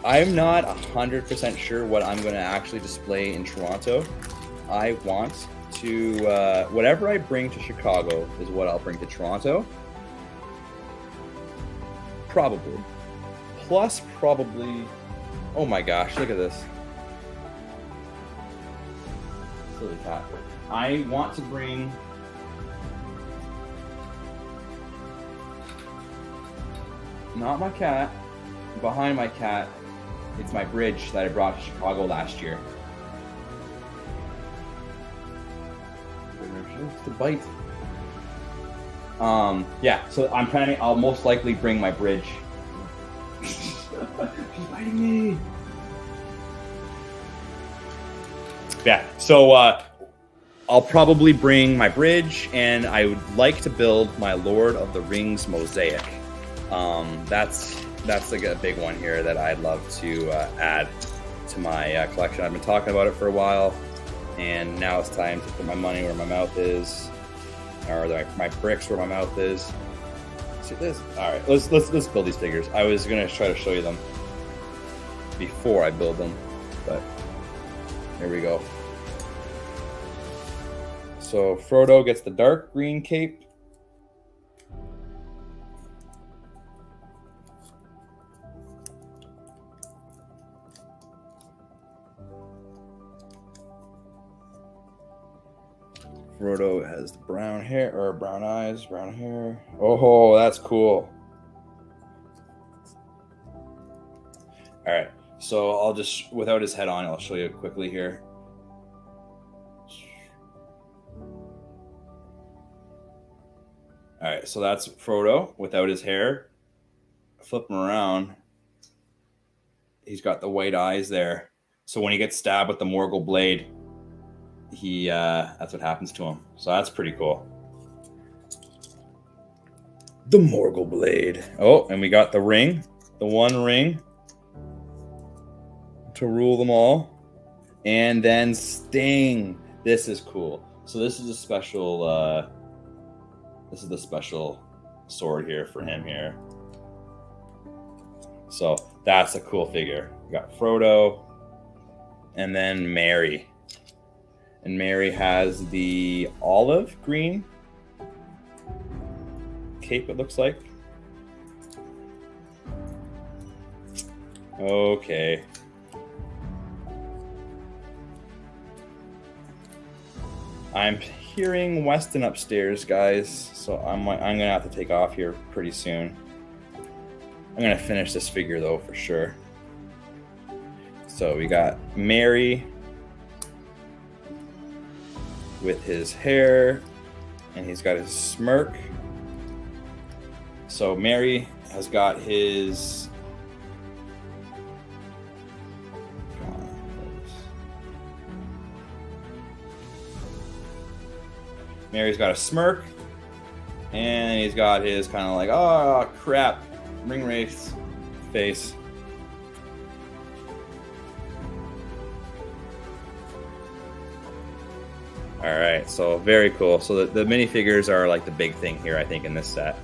I'm not 100% sure what I'm going to actually display in Toronto. I want to, whatever I bring to Chicago is what I'll bring to Toronto. Probably. Plus probably, oh my gosh, look at this. Silly cat. I want to bring not my cat. Behind my cat, it's my bridge that I brought to Chicago last year. The bite. Yeah, so I'm planning, I'll most likely bring my bridge. She's biting me. Yeah, so I'll probably bring my bridge, and I would like to build my Lord of the Rings mosaic. That's like a big one here that I'd love to add to my collection. I've been talking about it for a while, and now it's time to put my money where my mouth is, or my bricks where my mouth is. See this? All right, let's build these figures. I was gonna try to show you them before I build them, but here we go. So Frodo gets the dark green cape. Frodo has the brown hair, or brown eyes, brown hair. Oh, that's cool. All right, so I'll just, without his head on, I'll show you quickly here. All right, so that's Frodo without his hair. Flip him around. He's got the white eyes there. So when he gets stabbed with the Morgul blade, that's what happens to him. So that's pretty cool. The Morgul blade. Oh, and we got the ring, the one ring to rule them all. And then Sting. This is cool. So this is a special this is the special sword here for him here. So that's a cool figure. We got Frodo and then Merry. And Merry has the olive green cape, it looks like. Okay. I'm hearing Weston upstairs, guys, so I'm gonna have to take off here pretty soon. I'm gonna finish this figure though for sure. So we got Merry with his hair, and he's got his smirk. So Merry has got his Merry's got a smirk, and he's got his kind of like, oh crap, ring wraith face. All right, so very cool. So the minifigures are like the big thing here, I think, in this set.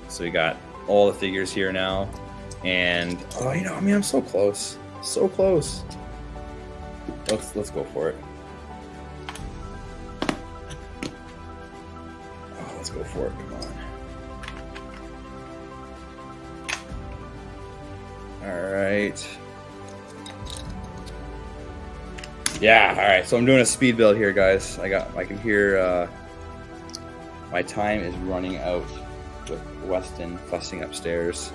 So we got all the figures here now, and oh, you know, I mean, I'm so close, so close. Let's go for it. Oh, let's go for it. Come on. All right. Yeah, all right, so I'm doing a speed build here, guys. I can hear my time is running out with Weston fussing upstairs.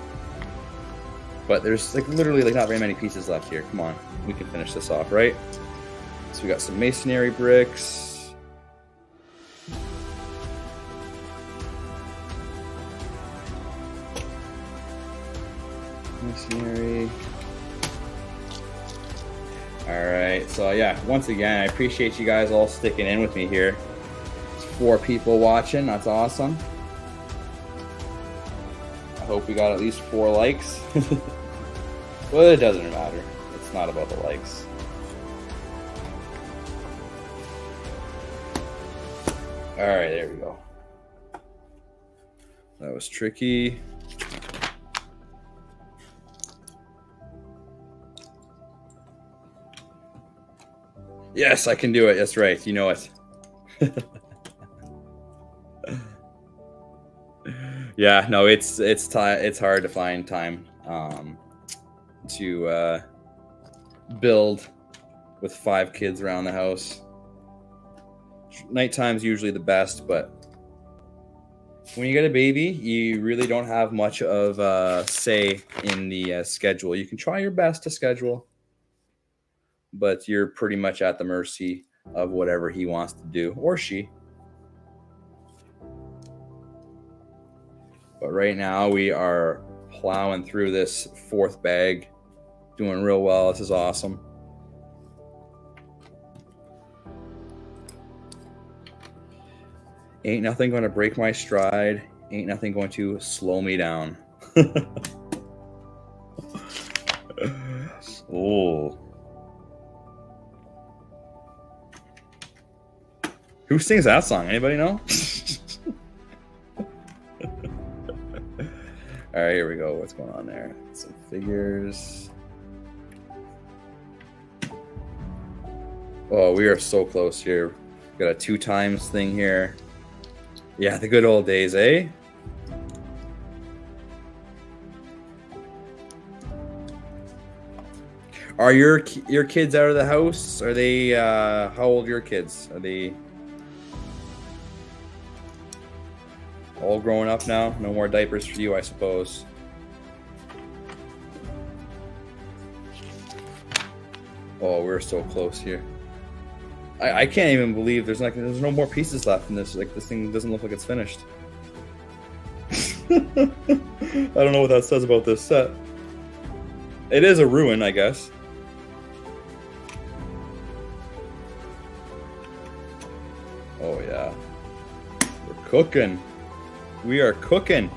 But there's like literally like not very many pieces left here. Come on, we can finish this off, right? So we got some masonry bricks. Masonry. All right, so yeah, once again, I appreciate you guys all sticking in with me here. It's 4 people watching, that's awesome. I hope we got at least 4 likes. Well, it doesn't matter. It's not about the likes. All right, there we go. That was tricky. Yes, I can do it. That's right. You know it. Yeah, no, it's hard to find time to build with 5 kids around the house. Nighttime's usually the best, but when you get a baby, you really don't have much of a say in the schedule. You can try your best to schedule, but you're pretty much at the mercy of whatever he wants to do, or she. But right now we are plowing through this 4th bag, doing real well. This is awesome. Ain't nothing going to break my stride. Ain't nothing going to slow me down. Oh. Who sings that song? Anybody know? All right, here we go. What's going on there? Some figures. Oh, we are so close here. Got a 2 times thing here. Yeah, the good old days, eh? Are your kids out of the house? Are they, how old are your kids? Are they all grown up now? No more diapers for you, I suppose. Oh, we're so close here. I can't even believe there's no more pieces left in this. Like, this thing doesn't look like it's finished. I don't know what that says about this set. It is a ruin, I guess. Oh yeah, we're cooking. We are cooking.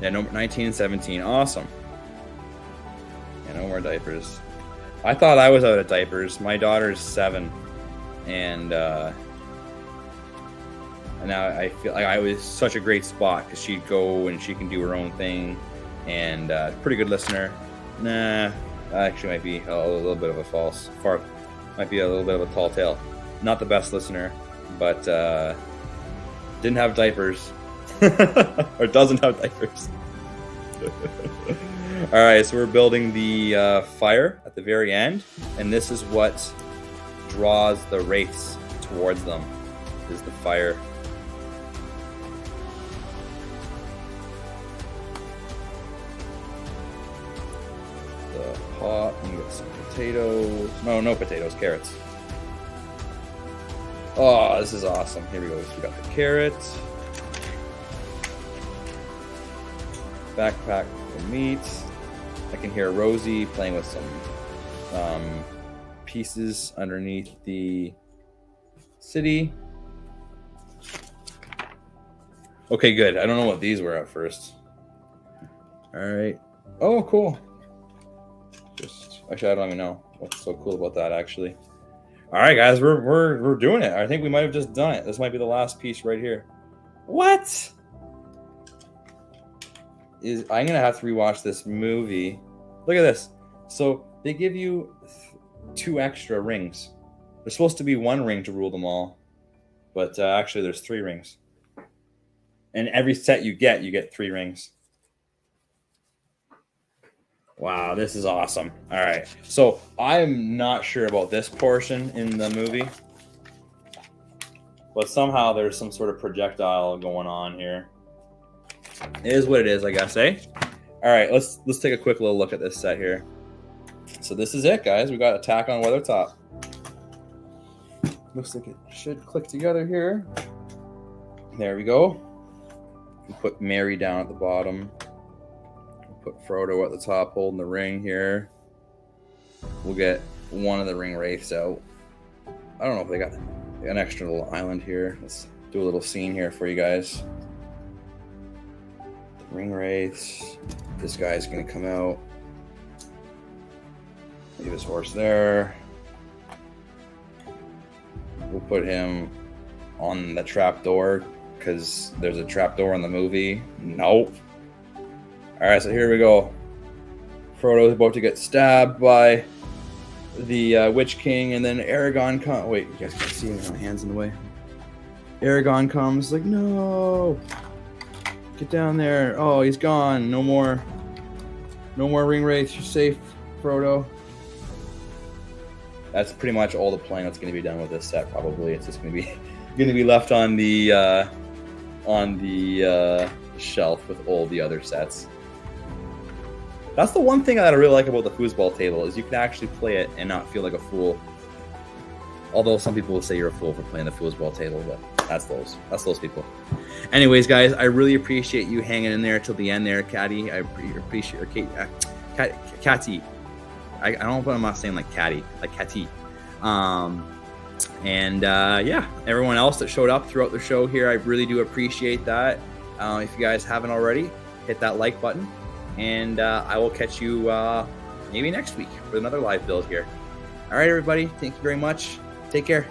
Yeah, number 19 and 17. Awesome. Yeah, no more diapers. I thought I was out of diapers. My daughter's 7, and now I feel like I was such a great spot because she'd go and she can do her own thing, and pretty good listener. Nah, actually might be a little bit of a false fart. Might be a little bit of a tall tale. Not the best listener, but didn't have diapers. Or doesn't have diapers. All right, so we're building the fire at the very end, and this is what draws the wraiths towards them, is the fire. The pot, and get some potatoes. No potatoes, carrots. Oh, this is awesome. Here we go. So we got the carrots. Backpack for meat. I can hear Rosie playing with some pieces underneath the city. Okay, good. I don't know what these were at first. All right. Oh, cool. Actually, I don't even know what's so cool about that, actually. All right, guys, we're doing it. I think we might have just done it. This might be the last piece right here. What? I'm gonna have to rewatch this movie. Look at this. So they give you 2 extra rings. There's supposed to be 1 ring to rule them all, but actually there's 3 rings. And every set you get 3 rings. Wow, this is awesome. All right, so I'm not sure about this portion in the movie, but somehow there's some sort of projectile going on here. It is what it is, I guess, eh? All right, let's take a quick little look at this set here. So this is it, guys. We got Attack on Weathertop. Looks like it should click together here. There we go. We'll put Mary down at the bottom. We'll put Frodo at the top holding the ring here. We'll get one of the ring wraiths out. I don't know if they got an extra little island here. Let's do a little scene here for you guys. Ring wraiths. This guy's gonna come out. Leave his horse there. We'll put him on the trap door because there's a trap door in the movie. Nope. All right, so here we go. Frodo's about to get stabbed by the Witch King, and then Aragorn comes. Wait, you guys can't see me. My hand's in the way. Aragorn comes, like, no. Get down there. Oh, he's gone. No more ring wraiths. You're safe, Frodo. that's pretty much all the playing that's going to be done with this set. Probably it's just going to be left on the shelf with all the other sets. That's the one thing that I really like about the foosball table is you can actually play it and not feel like a fool. Although some people will say you're a fool for playing the foosball table, but that's those people. Anyways, guys, I really appreciate you hanging in there till the end there, Catty. I appreciate your Catty. I don't know what I'm not saying like Catty, like Catty. Yeah, everyone else that showed up throughout the show here, I really do appreciate that. If you guys haven't already, hit that like button, and I will catch you maybe next week with another live build here. All right, everybody, thank you very much. Take care.